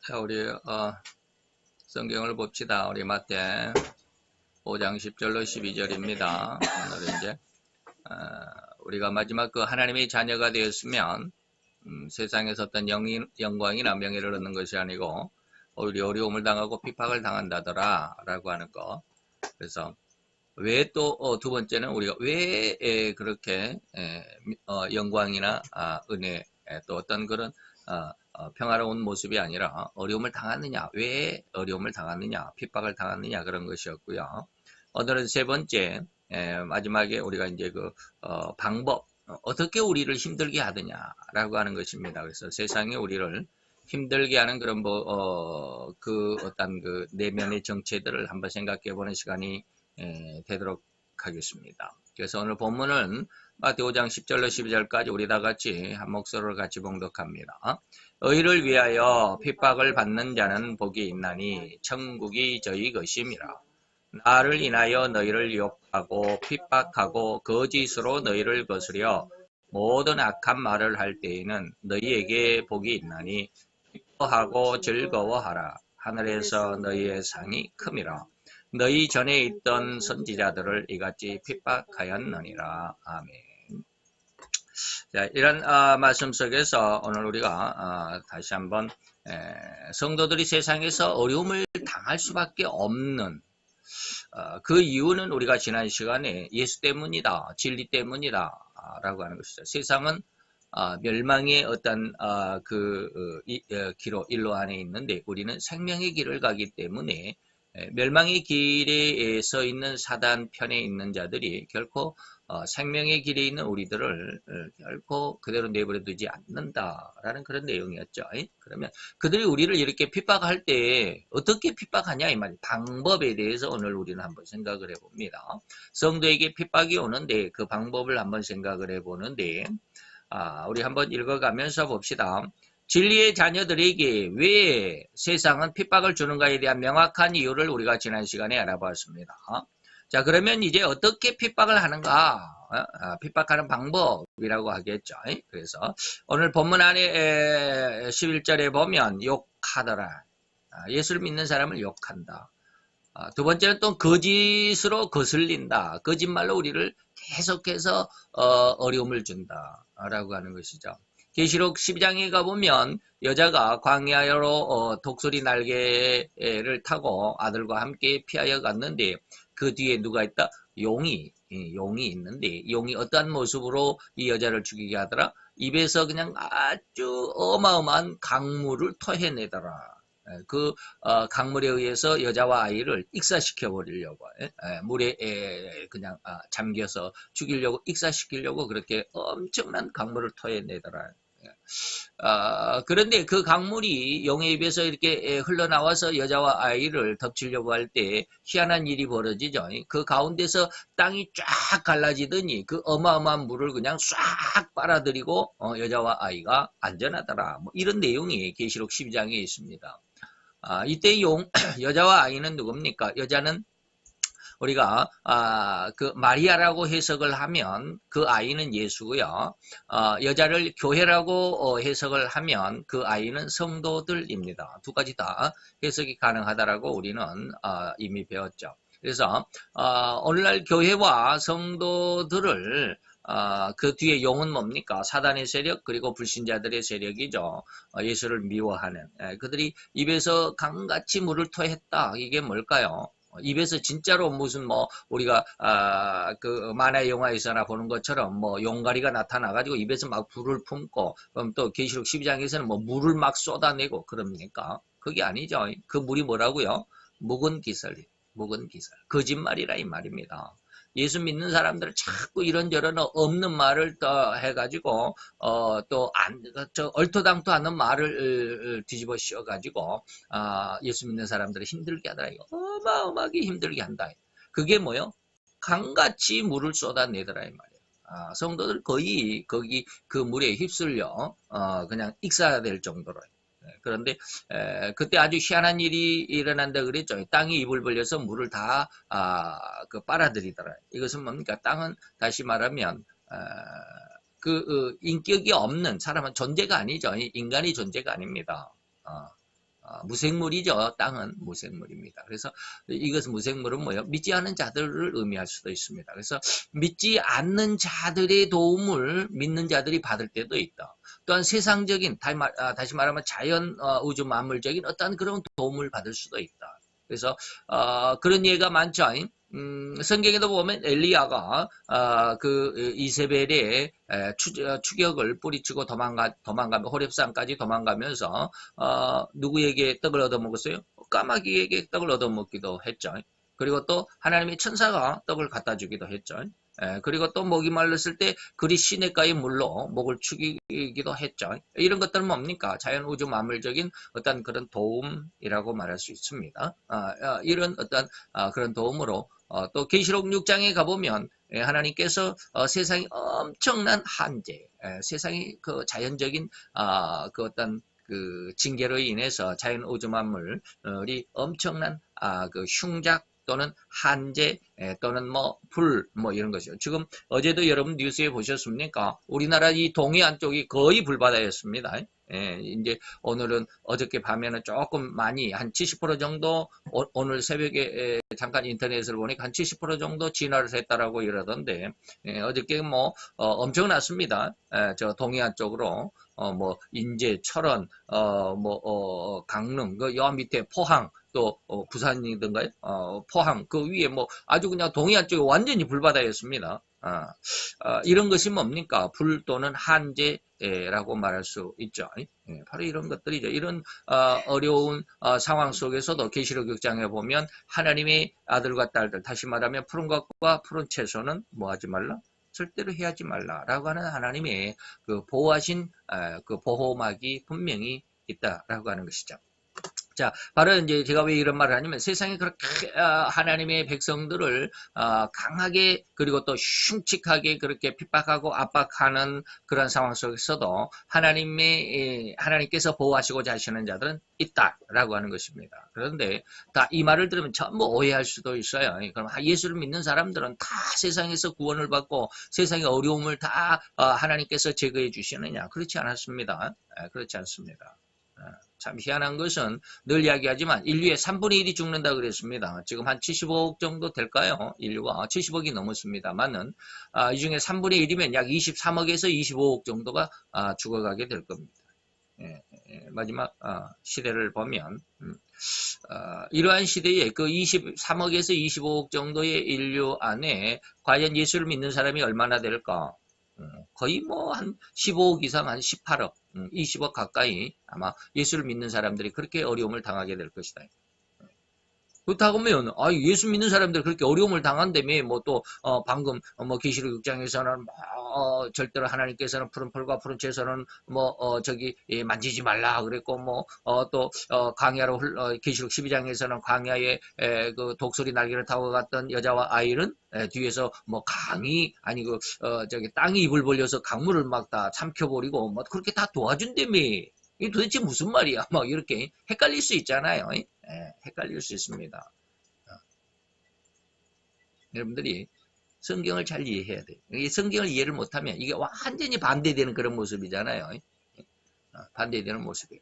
자, 우리 성경을 봅시다. 우리 마태 5장 10절로 12절입니다. 오늘은 이제 우리가 마지막 그 하나님의 자녀가 되었으면 세상에서 어떤 영광이나 명예를 얻는 것이 아니고 오히려 어려움을 당하고 핍박을 당한다더라 라고 하는 거. 그래서 왜 또 두 번째는 우리가 왜 그렇게 영광이나 은혜 또 어떤 그런 평화로운 모습이 아니라 어려움을 당하느냐, 왜 어려움을 당하느냐, 핍박을 당하느냐 그런 것이었고요. 오늘은 세 번째 마지막에 우리가 이제 그 방법, 어떻게 우리를 힘들게 하느냐라고 하는 것입니다. 그래서 세상이 우리를 힘들게 하는 그런 그 어떤 그 내면의 정체들을 한번 생각해 보는 시간이 되도록 하겠습니다. 그래서 오늘 본문은 마태 5장 10절로 12절까지 우리 다 같이 한 목소리로 같이 봉독합니다. 의를 위하여 핍박을 받는 자는 복이 있나니 천국이 저희 것임이라. 나를 인하여 너희를 욕하고 핍박하고 거짓으로 너희를 거스려 모든 악한 말을 할 때에는 너희에게 복이 있나니 기뻐하고 즐거워하라. 하늘에서 너희의 상이 큼이라. 너희 전에 있던 선지자들을 이같이 핍박하였느니라. 아멘. 자, 이런 말씀 속에서 오늘 우리가 다시 한번 성도들이 세상에서 어려움을 당할 수밖에 없는 그 이유는 우리가 지난 시간에 예수 때문이다, 진리 때문이다 라고 하는 것이죠. 세상은 멸망의 어떤 길로 안에 있는데 우리는 생명의 길을 가기 때문에 멸망의 길에 서 있는 사단 편에 있는 자들이 결코 생명의 길에 있는 우리들을 결코 그대로 내버려 두지 않는다라는 그런 내용이었죠. 그러면 그들이 우리를 이렇게 핍박할 때 어떻게 핍박하냐 이 말, 방법에 대해서 오늘 우리는 한번 생각을 해봅니다. 성도에게 핍박이 오는데 그 방법을 한번 생각을 해보는데 우리 한번 읽어가면서 봅시다. 진리의 자녀들에게 왜 세상은 핍박을 주는가에 대한 명확한 이유를 우리가 지난 시간에 알아보았습니다. 자, 그러면 이제 어떻게 핍박을 하는가? 핍박하는 방법이라고 하겠죠. 그래서 오늘 본문 안에 11절에 보면 욕하더라. 예수를 믿는 사람을 욕한다. 두 번째는 또 거짓으로 거슬린다. 거짓말로 우리를 계속해서 어려움을 준다. 라고 하는 것이죠. 계시록 12장에 가보면 여자가 광야로 독수리 날개를 타고 아들과 함께 피하여 갔는데 그 뒤에 누가 있다? 용이 있는데 용이 어떠한 모습으로 이 여자를 죽이게 하더라? 입에서 그냥 아주 어마어마한 강물을 토해내더라. 그 강물에 의해서 여자와 아이를 익사시켜 버리려고 물에 그냥 잠겨서 죽이려고 익사시키려고 그렇게 엄청난 강물을 토해내더라. 그런데 그 강물이 용의 입에서 이렇게 흘러나와서 여자와 아이를 덮치려고 할 때 희한한 일이 벌어지죠. 그 가운데서 땅이 쫙 갈라지더니 그 어마어마한 물을 그냥 싹 빨아들이고 여자와 아이가 안전하더라. 뭐 이런 내용이 계시록 12장에 있습니다. 이때 여자와 아이는 누굽니까? 여자는 우리가 그 마리아라고 해석을 하면 그 아이는 예수고요. 여자를 교회라고 해석을 하면 그 아이는 성도들입니다. 두 가지 다 해석이 가능하다라고 우리는 이미 배웠죠. 그래서 오늘날 교회와 성도들을 그 뒤에 용은 뭡니까? 사단의 세력 그리고 불신자들의 세력이죠. 예수를 미워하는 그들이 입에서 강같이 물을 토했다. 이게 뭘까요? 입에서 진짜로 무슨 우리가 그 만화 영화에서나 보는 것처럼 용가리가 나타나가지고 입에서 막 불을 품고 그럼 또 계시록 12장에서는 물을 막 쏟아내고 그럽니까? 그게 아니죠. 그 물이 뭐라고요? 묵은 기설, 거짓말이라 이 말입니다. 예수 믿는 사람들은 자꾸 이런저런 없는 말을 또 해가지고 또 얼토당토 않은 말을 뒤집어 씌워가지고 예수 믿는 사람들을 힘들게 하더라. 어마어마하게 힘들게 한다. 그게 뭐요? 강같이 물을 쏟아내더라 이 말이에요. 성도들 거의 거기 그 물에 휩쓸려 그냥 익사될 정도로. 그런데 그때 아주 희한한 일이 일어난다 그랬죠. 땅이 입을 벌려서 물을 다 빨아들이더라. 이것은 뭡니까? 땅은 다시 말하면 인격이 없는 사람은 존재가 아니죠. 인간이 존재가 아닙니다. 무생물이죠. 땅은 무생물입니다. 그래서 이것은 무생물은 뭐예요? 믿지 않는 자들을 의미할 수도 있습니다. 그래서 믿지 않는 자들의 도움을 믿는 자들이 받을 때도 있다. 또한 세상적인, 다시 말하면 자연, 우주 만물적인 어떤 그런 도움을 받을 수도 있다. 그래서 그런 예가 많죠. 성경에도 보면 엘리야가 그 이세벨의 추격을 뿌리치고 도망가며 호렙산까지 도망가면서 누구에게 떡을 얻어먹었어요? 까마귀에게 떡을 얻어먹기도 했죠. 그리고 또 하나님의 천사가 떡을 갖다 주기도 했죠. 그리고 또 목이 말랐을 때 그리 시냇가의 물로 목을 축이기도 했죠. 이런 것들은 뭡니까? 자연 우주 만물적인 어떤 그런 도움이라고 말할 수 있습니다. 이런 어떤 그런 도움으로 또 계시록 6장에 가보면 하나님께서 세상이 엄청난 한재, 세상이 그 자연적인 그 어떤 그 징계로 인해서 자연 우주 만물이 엄청난 그 흉작 또는 한재 또는 불 이런 것이요. 지금 어제도 여러분 뉴스에 보셨습니까? 우리나라 이 동해안 쪽이 거의 불바다였습니다. 이제 오늘은 어저께 밤에는 조금 많이 한 70% 정도 오늘 새벽에 잠깐 인터넷을 보니까 한 70% 정도 진화를 했다라고 이러던데 어저께 엄청났습니다. 저 동해안 쪽으로 인제, 철원, 강릉, 그 여 밑에 포항, 또 부산이든가요? 포항 그 위에 아주 그냥 동해안 쪽에 완전히 불바다였습니다. 이런 것이 뭡니까? 불 또는 한재라고 말할 수 있죠. 바로 이런 것들이죠. 이런 어려운 상황 속에서도 계시록 6장에 보면 하나님의 아들과 딸들, 다시 말하면 푸른 것과 푸른 채소는 뭐하지 말라? 절대로 해하지 말라라고 하는 하나님의 그 보호하신 그 보호막이 분명히 있다라고 하는 것이죠. 자, 바로 이제 제가 왜 이런 말을 하냐면 세상에 그렇게 하나님의 백성들을 강하게 그리고 또 흉측하게 그렇게 핍박하고 압박하는 그런 상황 속에서도 하나님께서 보호하시고자 하시는 자들은 있다라고 하는 것입니다. 그런데 다 이 말을 들으면 전부 오해할 수도 있어요. 그럼 예수를 믿는 사람들은 다 세상에서 구원을 받고 세상의 어려움을 다 하나님께서 제거해 주시느냐? 그렇지 않았습니다. 그렇지 않습니다. 참 희한한 것은 늘 이야기하지만 인류의 3분의 1이 죽는다 그랬습니다. 지금 한 75억 정도 될까요? 인류가 70억이 넘었습니다만은 이 중에 3분의 1이면 약 23억에서 25억 정도가 죽어가게 될 겁니다. 마지막 시대를 보면 이러한 시대에 그 23억에서 25억 정도의 인류 안에 과연 예수를 믿는 사람이 얼마나 될까? 거의 한 15억 이상 한 18억, 20억 가까이 아마 예수를 믿는 사람들이 그렇게 어려움을 당하게 될 것이다. 그렇다고 하면 예수 믿는 사람들 그렇게 어려움을 당한다며 또 방금 계시록 6장에서는 절대로 하나님께서는 푸른 풀과 푸른 채소는 만지지 말라 그랬고 또 광야로 계시록 12장에서는 광야에 그 독수리 날개를 타고 갔던 여자와 아이는 뒤에서 강이 아니고 땅이 입을 벌려서 강물을 막 다 삼켜버리고 그렇게 다 도와준다며. 이게 도대체 무슨 말이야? 이렇게 헷갈릴 수 있잖아요. 헷갈릴 수 있습니다. 여러분들이 성경을 잘 이해해야 돼요. 성경을 이해를 못하면 이게 완전히 반대되는 그런 모습이잖아요. 반대되는 모습이에요.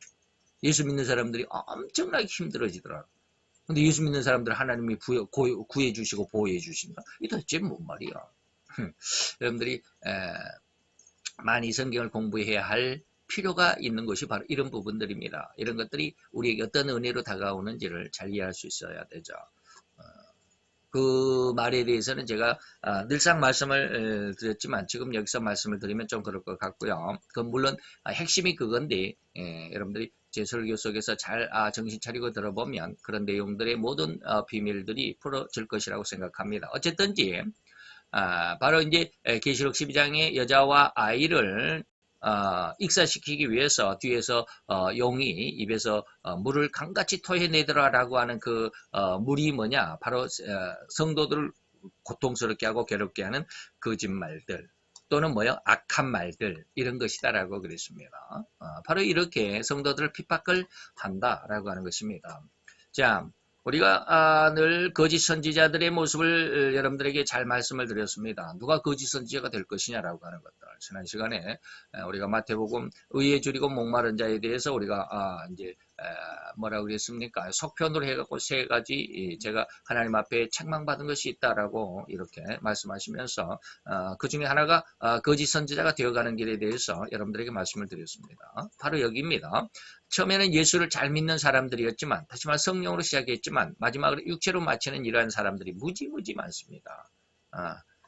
예수 믿는 사람들이 엄청나게 힘들어지더라고요. 근데 예수 믿는 사람들 하나님이 구해주시고 보호해주신다. 이게 도대체 뭔 말이야? 여러분들이 많이 성경을 공부해야 할 필요가 있는 것이 바로 이런 부분들입니다. 이런 것들이 우리에게 어떤 은혜로 다가오는지를 잘 이해할 수 있어야 되죠. 그 말에 대해서는 제가 늘상 말씀을 드렸지만 지금 여기서 말씀을 드리면 좀 그럴 것 같고요. 물론 핵심이 그건데 여러분들이 제 설교 속에서 잘 정신 차리고 들어보면 그런 내용들의 모든 비밀들이 풀어질 것이라고 생각합니다. 어쨌든지 바로 이제 계시록 12장의 여자와 아이를 익사시키기 위해서 뒤에서 용이 입에서 물을 강같이 토해내더라라고 하는 그 물이 뭐냐? 바로 성도들을 고통스럽게 하고 괴롭게 하는 거짓말들 또는 악한 말들 이런 것이다라고 그랬습니다. 바로 이렇게 성도들을 핍박을 한다라고 하는 것입니다. 자, 우리가 늘 거짓 선지자들의 모습을 여러분들에게 잘 말씀을 드렸습니다. 누가 거짓 선지자가 될 것이냐라고 하는 것들. 지난 시간에 우리가 마태복음 의에 줄이고 목마른 자에 대해서 우리가 이제 뭐라고 그랬습니까? 속편으로 해갖고 세 가지 제가 하나님 앞에 책망받은 것이 있다라고 이렇게 말씀하시면서 그 중에 하나가 거짓 선지자가 되어가는 길에 대해서 여러분들에게 말씀을 드렸습니다. 바로 여기입니다. 처음에는 예수를 잘 믿는 사람들이었지만 다시 말해 성령으로 시작했지만 마지막으로 육체로 마치는 이러한 사람들이 무지무지 많습니다.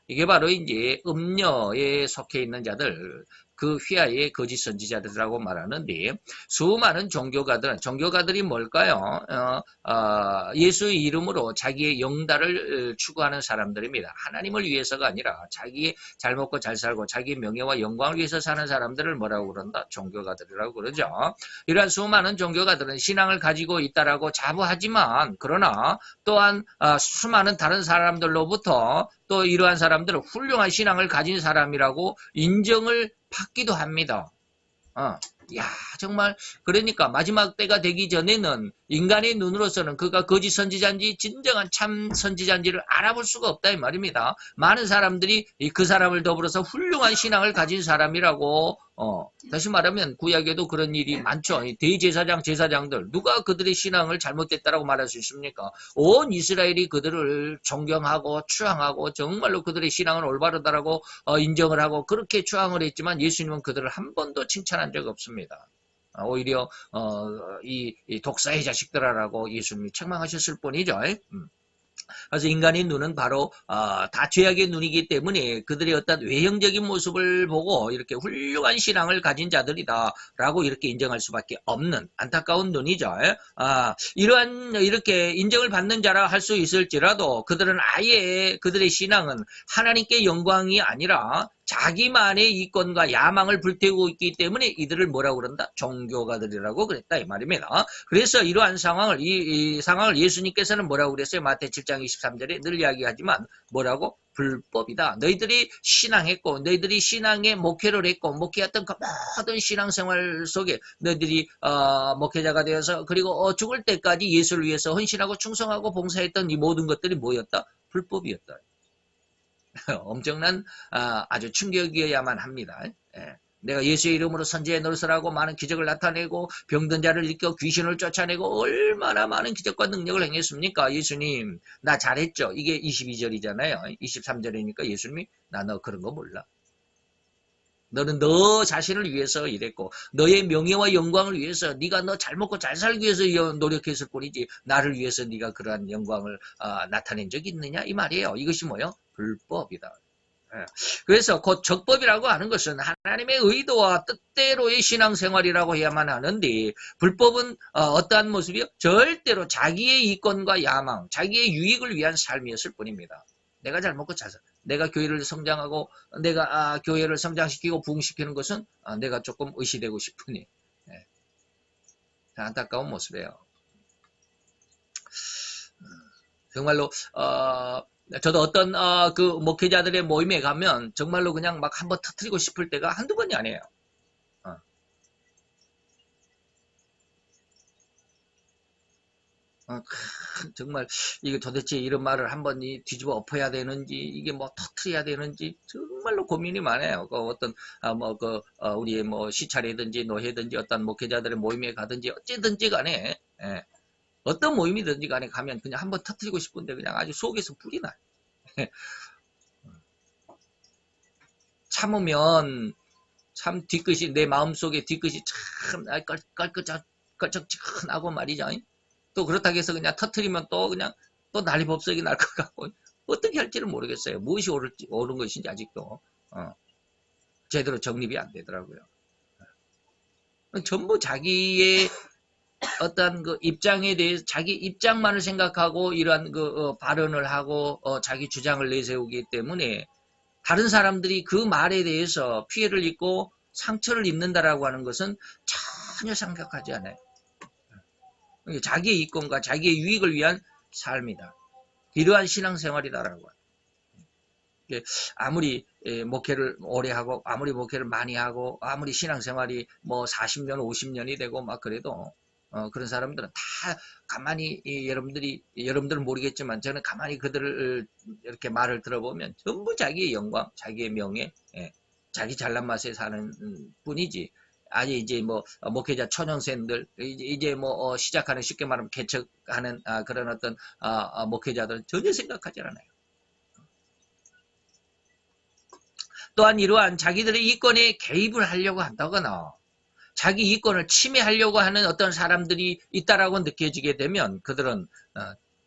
이게 바로 이제 음녀에 속해 있는 자들, 그 휘하의 거짓 선지자들이라고 말하는데, 수많은 종교가들이 뭘까요? 예수의 이름으로 자기의 영달을 추구하는 사람들입니다. 하나님을 위해서가 아니라 자기의 잘 먹고 잘 살고 자기의 명예와 영광을 위해서 사는 사람들을 뭐라고 그런다? 종교가들이라고 그러죠. 이러한 수많은 종교가들은 신앙을 가지고 있다라고 자부하지만, 그러나 또한 수많은 다른 사람들로부터 또 이러한 사람들은 훌륭한 신앙을 가진 사람이라고 인정을 받기도 합니다. 야, 정말 그러니까 마지막 때가 되기 전에는 인간의 눈으로서는 그가 거짓 선지자인지 진정한 참 선지자인지를 알아볼 수가 없다 이 말입니다. 많은 사람들이 그 사람을 더불어서 훌륭한 신앙을 가진 사람이라고 다시 말하면 구약에도 그런 일이 많죠. 대제사장, 제사장들 누가 그들의 신앙을 잘못됐다라고 말할 수 있습니까? 온 이스라엘이 그들을 존경하고 추앙하고 정말로 그들의 신앙은 올바르다라고 인정을 하고 그렇게 추앙을 했지만 예수님은 그들을 한 번도 칭찬한 적 없습니다. 오히려 이 독사의 자식들아라고 예수님이 책망하셨을 뿐이죠. 그래서 인간의 눈은 바로 다 죄악의 눈이기 때문에 그들의 어떤 외형적인 모습을 보고 이렇게 훌륭한 신앙을 가진 자들이다 라고 이렇게 인정할 수밖에 없는 안타까운 눈이죠. 이러한 이렇게 인정을 받는 자라 할 수 있을지라도 그들은 아예 그들의 신앙은 하나님께 영광이 아니라 자기만의 이권과 야망을 불태우고 있기 때문에 이들을 뭐라고 그런다? 종교가들이라고 그랬다 이 말입니다. 그래서 이러한 상황을 이 상황을 예수님께서는 뭐라고 그랬어요? 마태 7장 23절에 늘 이야기하지만 뭐라고? 불법이다. 너희들이 신앙했고 너희들이 신앙에 목회를 했고 목회했던 그 모든 신앙생활 속에 너희들이 목회자가 되어서 그리고 죽을 때까지 예수를 위해서 헌신하고 충성하고 봉사했던 이 모든 것들이 뭐였다? 불법이었다. 엄청난 아주 충격이어야만 합니다. 내가 예수의 이름으로 선지의 노릇을 하고 많은 기적을 나타내고 병든 자를 일으켜 귀신을 쫓아내고 얼마나 많은 기적과 능력을 행했습니까? 예수님 나 잘했죠. 이게 22절이잖아요. 23절이니까 예수님이 나 너 그런 거 몰라. 너는 너 자신을 위해서 일했고 너의 명예와 영광을 위해서 네가 너 잘 먹고 잘 살기 위해서 노력했을 뿐이지 나를 위해서 네가 그러한 영광을 나타낸 적이 있느냐 이 말이에요. 이것이 뭐예요? 불법이다. 그래서 곧 적법이라고 하는 것은 하나님의 의도와 뜻대로의 신앙생활이라고 해야만 하는데 불법은 어떠한 모습이요? 절대로 자기의 이권과 야망, 자기의 유익을 위한 삶이었을 뿐입니다. 내가 잘 먹고 잘 살. 내가 교회를 성장하고 내가 교회를 성장시키고 부흥시키는 것은 내가 조금 의시되고 싶으니 안타까운 모습이에요. 정말로 저도 어떤 그 목회자들의 모임에 가면 정말로 그냥 막 한번 터뜨리고 싶을 때가 한두 번이 아니에요. 정말 이게 도대체 이런 말을 한번 뒤집어 엎어야 되는지 이게 뭐 터트려야 되는지 정말로 고민이 많아요. 어떤 우리의 뭐 시찰이든지 노회든지 어떤 목회자들의 모임에 가든지 어찌든지 간에 어떤 모임이든지 간에 가면 그냥 한번 터트리고 싶은데 그냥 아주 속에서 불이 나요. 참으면 참 뒤끝이 내 마음속에 뒤끝이 참 깔끔하고 말이죠. 또 그렇다고 해서 그냥 터트리면 또 그냥 또 난리법석이 날 것 같고 어떻게 할지를 모르겠어요. 무엇이 옳은 것인지 아직도 제대로 정립이 안 되더라고요. 전부 자기의 어떤 그 입장에 대해서 자기 입장만을 생각하고 이러한 그 발언을 하고 자기 주장을 내세우기 때문에 다른 사람들이 그 말에 대해서 피해를 입고 상처를 입는다라고 하는 것은 전혀 생각하지 않아요. 자기의 이권과 자기의 유익을 위한 삶이다. 이러한 신앙생활이다라고. 아무리 목회를 오래 하고 아무리 목회를 많이 하고 아무리 신앙생활이 뭐 40년 50년이 되고 막 그래도 그런 사람들은 다 가만히 여러분들은 모르겠지만 저는 가만히 그들을 이렇게 말을 들어보면 전부 자기의 영광, 자기의 명예, 자기 잘난 맛에 사는 뿐이지 아니 이제 뭐 목회자 초년생들 이제 뭐 시작하는 쉽게 말하면 개척하는 그런 어떤 목회자들은 전혀 생각하지 않아요. 또한 이러한 자기들의 이권에 개입을 하려고 한다거나 자기 이권을 침해하려고 하는 어떤 사람들이 있다라고 느껴지게 되면 그들은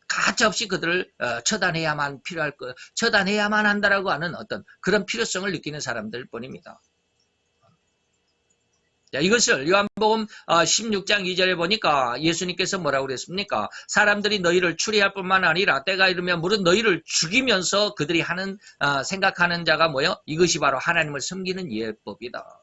가차없이 그들을 처단해야만 처단해야만 한다라고 하는 어떤 그런 필요성을 느끼는 사람들 뿐입니다. 자, 이것을 요한복음 16장 2절에 보니까 예수님께서 뭐라고 그랬습니까? 사람들이 너희를 추리할 뿐만 아니라 때가 이르면 무릇 너희를 죽이면서 그들이 하는 생각하는 자가 뭐요? 이것이 바로 하나님을 섬기는 예법이다.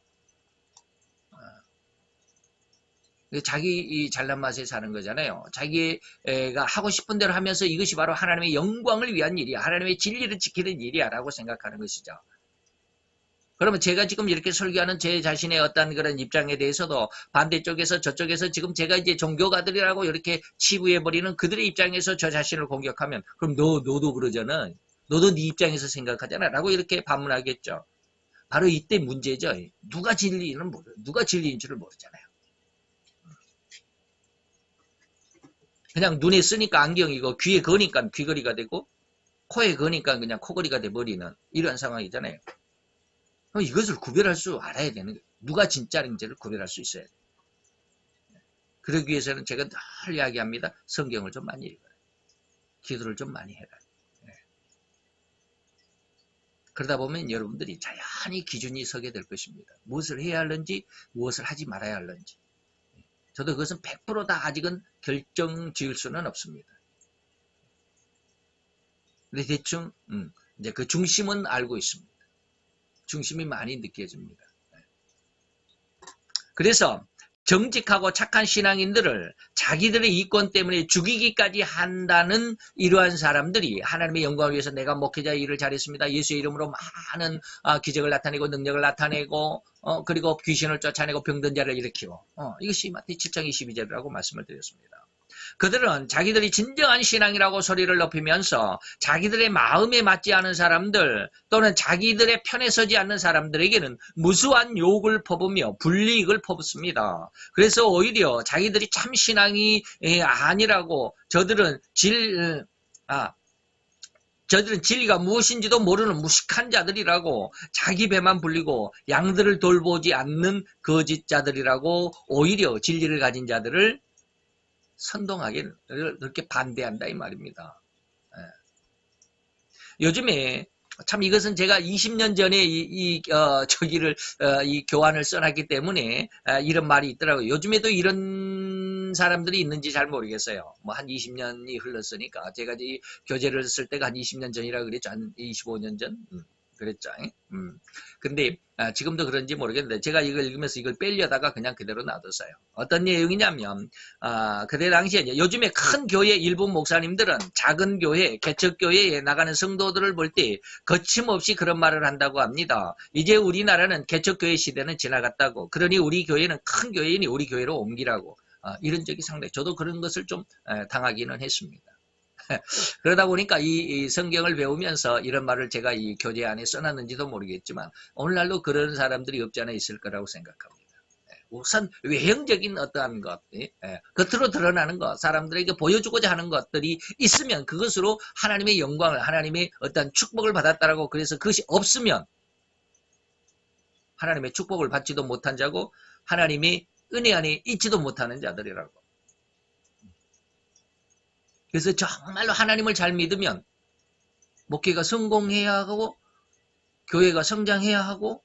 자기 잘난 맛에 사는 거잖아요. 자기가 하고 싶은 대로 하면서 이것이 바로 하나님의 영광을 위한 일이야. 하나님의 진리를 지키는 일이야 라고 생각하는 것이죠. 그러면 제가 지금 이렇게 설교하는 제 자신의 어떤 그런 입장에 대해서도 반대쪽에서 저쪽에서 지금 제가 이제 종교가들이라고 이렇게 치부해버리는 그들의 입장에서 저 자신을 공격하면 그럼 너도 그러잖아. 너도 네 입장에서 생각하잖아. 라고 이렇게 반문하겠죠. 바로 이때 문제죠. 누가 진리인 줄을 모르잖아요. 그냥 눈에 쓰니까 안경이고 귀에 거니까 귀걸이가 되고 코에 거니까 그냥 코걸이가 돼버리는 이런 상황이잖아요. 이것을 구별할 줄 알아야 되는 거예요. 누가 진짜인지를 구별할 수 있어야 돼요. 그러기 위해서는 제가 늘 이야기합니다. 성경을 좀 많이 읽어라. 기도를 좀 많이 해라. 그러다 보면 여러분들이 자연히 기준이 서게 될 것입니다. 무엇을 해야 하는지 무엇을 하지 말아야 하는지. 저도 그것은 100% 다 아직은 결정 지을 수는 없습니다. 근데 대충 이제 그 중심은 알고 있습니다. 중심이 많이 느껴집니다. 그래서 정직하고 착한 신앙인들을 자기들의 이권 때문에 죽이기까지 한다는 이러한 사람들이 하나님의 영광을 위해서 내가 목회자 일을 잘했습니다. 예수의 이름으로 많은 기적을 나타내고 능력을 나타내고 그리고 귀신을 쫓아내고 병든 자를 일으키고 이것이 마태복음 7장 22절이라고 말씀을 드렸습니다. 그들은 자기들이 진정한 신앙이라고 소리를 높이면서 자기들의 마음에 맞지 않은 사람들 또는 자기들의 편에 서지 않는 사람들에게는 무수한 욕을 퍼부며 불이익을 퍼붓습니다. 그래서 오히려 자기들이 참 신앙이 아니라고 저들은 진리가 무엇인지도 모르는 무식한 자들이라고 자기 배만 불리고 양들을 돌보지 않는 거짓자들이라고 오히려 진리를 가진 자들을 선동하게 그렇게 반대한다 이 말입니다. 요즘에 참 이것은 제가 20년 전에 이 교환을 써놨기 때문에 이런 말이 있더라고요. 요즘에도 이런 사람들이 있는지 잘 모르겠어요. 뭐 한 20년이 흘렀으니까 제가 이 교재를 쓸 때가 한 20년 전이라 그랬죠. 한 25년 전 그랬죠. 근데 지금도 그런지 모르겠는데 제가 이걸 읽으면서 이걸 빼려다가 그냥 그대로 놔뒀어요. 어떤 내용이냐면 그때 당시에 요즘에 큰 교회 일부 목사님들은 작은 교회, 개척교회에 나가는 성도들을 볼 때 거침없이 그런 말을 한다고 합니다. 이제 우리나라는 개척교회 시대는 지나갔다고. 그러니 우리 교회는 큰 교회이니 우리 교회로 옮기라고. 이런 적이 상당히 저도 그런 것을 좀 당하기는 했습니다. 그러다 보니까 이 성경을 배우면서 이런 말을 제가 이 교재 안에 써놨는지도 모르겠지만 오늘날도 그런 사람들이 없지 않아 있을 거라고 생각합니다. 우선 외형적인 어떠한 것, 겉으로 드러나는 것, 사람들에게 보여주고자 하는 것들이 있으면 그것으로 하나님의 영광을, 하나님의 어떤 축복을 받았다라고 그래서 그것이 없으면 하나님의 축복을 받지도 못한 자고 하나님의 은혜 안에 있지도 못하는 자들이라고. 그래서 정말로 하나님을 잘 믿으면 목회가 성공해야 하고 교회가 성장해야 하고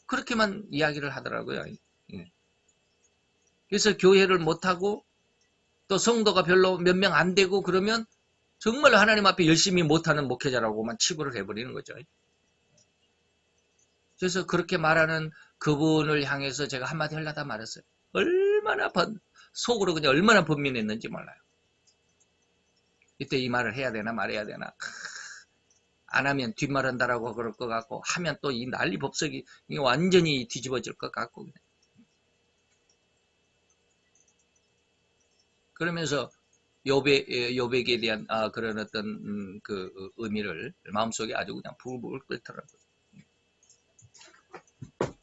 그렇게만 이야기를 하더라고요. 그래서 교회를 못하고 또 성도가 별로 몇 명 안 되고 그러면 정말로 하나님 앞에 열심히 못하는 목회자라고만 치부를 해버리는 거죠. 그래서 그렇게 말하는 그분을 향해서 제가 한마디 하려다 말았어요. 속으로 그냥 얼마나 번민했는지 몰라요. 이때 이 말을 해야 되나 말해야 되나. 안 하면 뒷말한다라고 그럴 것 같고 하면 또 이 난리 법석이 완전히 뒤집어질 것 같고 그러면서 요백에 대한 그런 어떤 그 의미를 마음속에 아주 그냥 부글부글 끓더라고요.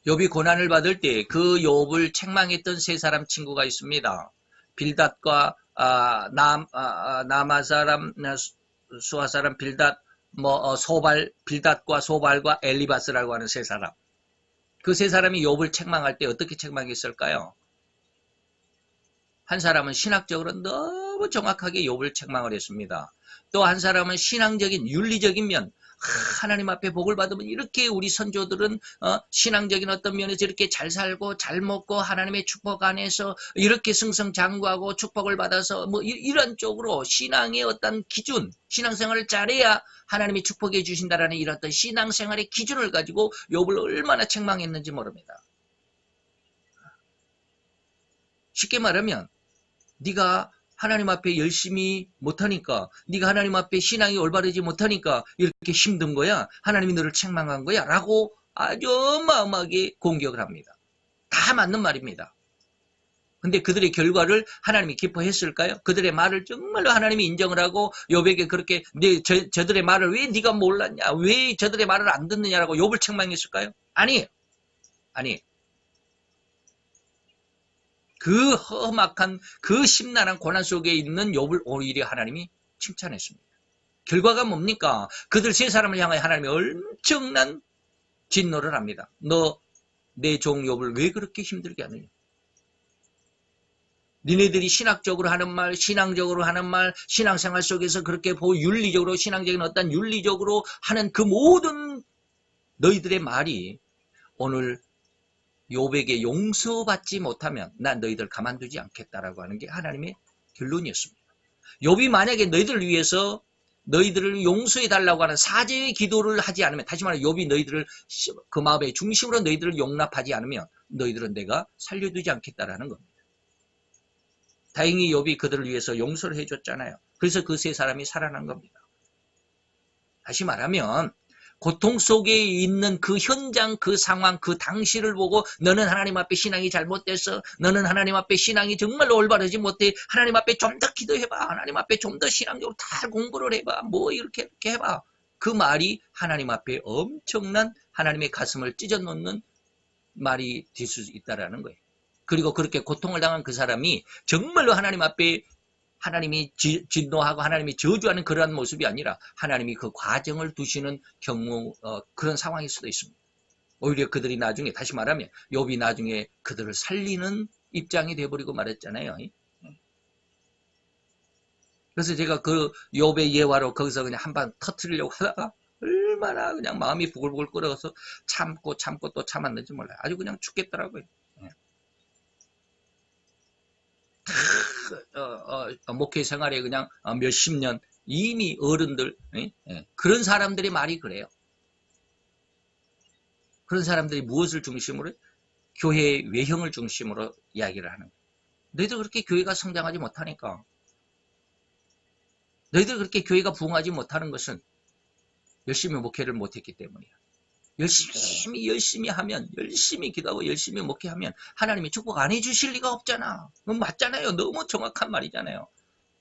욥이 고난을 받을 때 그 욥을 책망했던 세 사람 친구가 있습니다. 빌닷과 남아 사람 수아 사람 빌닷 소발 빌닷과 소발과 엘리바스라고 하는 세 사람. 그 세 사람이 욥을 책망할 때 어떻게 책망했을까요? 한 사람은 신학적으로 너무 정확하게 욥을 책망을 했습니다. 또 한 사람은 신앙적인 윤리적인 면, 하나님 앞에 복을 받으면 이렇게 우리 선조들은 신앙적인 어떤 면에서 이렇게 잘 살고 잘 먹고 하나님의 축복 안에서 이렇게 승승장구하고 축복을 받아서 뭐 이런 쪽으로 신앙의 어떤 기준, 신앙생활을 잘해야 하나님이 축복해 주신다라는 이런 어떤 신앙생활의 기준을 가지고 욥을 얼마나 책망했는지 모릅니다. 쉽게 말하면 네가 하나님 앞에 열심히 못하니까, 네가 하나님 앞에 신앙이 올바르지 못하니까 이렇게 힘든 거야, 하나님이 너를 책망한 거야 라고 아주 어마어마하게 공격을 합니다. 다 맞는 말입니다. 근데 그들의 결과를 하나님이 기뻐했을까요? 그들의 말을 정말로 하나님이 인정을 하고 욥에게 그렇게 저들의 말을 왜 네가 몰랐냐, 왜 저들의 말을 안 듣느냐라고 욥을 책망했을까요? 아니. 그 험악한 그 심란한 고난 속에 있는 욥을 오히려 하나님이 칭찬했습니다. 결과가 뭡니까? 그들 세 사람을 향하여 하나님이 엄청난 진노를 합니다. 너 내 종 욥을 왜 그렇게 힘들게 하느냐? 니네들이 신학적으로 하는 말, 신앙적으로 하는 말, 신앙생활 속에서 그렇게 윤리적으로, 신앙적인 어떤 윤리적으로 하는 그 모든 너희들의 말이 오늘 욥에게 용서받지 못하면 난 너희들 가만두지 않겠다라고 하는 게 하나님의 결론이었습니다. 욥이 만약에 너희들을 위해서 너희들을 용서해달라고 하는 사죄의 기도를 하지 않으면, 다시 말해 욥이 너희들을 그 마음의 중심으로 너희들을 용납하지 않으면 너희들은 내가 살려두지 않겠다라는 겁니다. 다행히 욥이 그들을 위해서 용서를 해줬잖아요. 그래서 그 세 사람이 살아난 겁니다. 다시 말하면 고통 속에 있는 그 현장, 그 상황, 그 당시를 보고 너는 하나님 앞에 신앙이 잘못됐어, 너는 하나님 앞에 신앙이 정말로 올바르지 못해, 하나님 앞에 좀 더 기도해봐, 하나님 앞에 좀 더 신앙적으로 다 공부를 해봐, 뭐 이렇게 해봐. 그 말이 하나님 앞에 엄청난 하나님의 가슴을 찢어놓는 말이 될 수 있다라는 거예요. 그리고 그렇게 고통을 당한 그 사람이 정말로 하나님 앞에 하나님이 진노하고 하나님이 저주하는 그러한 모습이 아니라 하나님이 그 과정을 두시는 경우, 그런 상황일 수도 있습니다. 오히려 그들이 나중에, 다시 말하면 욥이 나중에 그들을 살리는 입장이 되어버리고 말했잖아요. 그래서 제가 그 욥의 예화로 거기서 그냥 한번 터뜨리려고 하다가 얼마나 그냥 마음이 부글부글 끓어서 참고 또 참았는지 몰라요. 아주 그냥 죽겠더라고요. 목회 생활에 그냥 몇십 년 이미 어른들, 그런 사람들의 말이 그래요. 그런 사람들이 무엇을 중심으로? 교회의 외형을 중심으로 이야기를 하는 거예요. 너희들 그렇게 교회가 성장하지 못하니까, 너희들 그렇게 교회가 부흥하지 못하는 것은 열심히 목회를 못했기 때문이야. 열심히 하면, 열심히 기도하고 열심히 목회하면 하나님이 축복 안 해주실 리가 없잖아. 그건 맞잖아요. 너무 정확한 말이잖아요.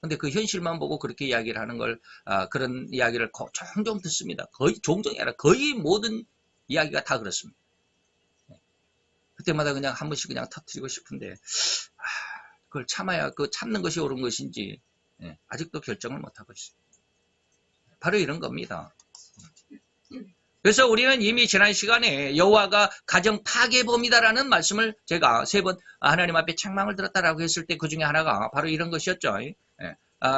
근데 그 현실만 보고 그렇게 이야기를 하는 걸, 그런 이야기를 종종 듣습니다. 거의 종종이 아니라 거의 모든 이야기가 다 그렇습니다. 그때마다 그냥 한 번씩 그냥 터뜨리고 싶은데, 그걸 참아야, 그 참는 것이 옳은 것인지 아직도 결정을 못하고 있어요. 바로 이런 겁니다. 그래서 우리는 이미 지난 시간에 여호와가 가정 파괴범이다라는 말씀을 제가 3번 하나님 앞에 책망을 들었다라고 했을 때 그 중에 하나가 바로 이런 것이었죠.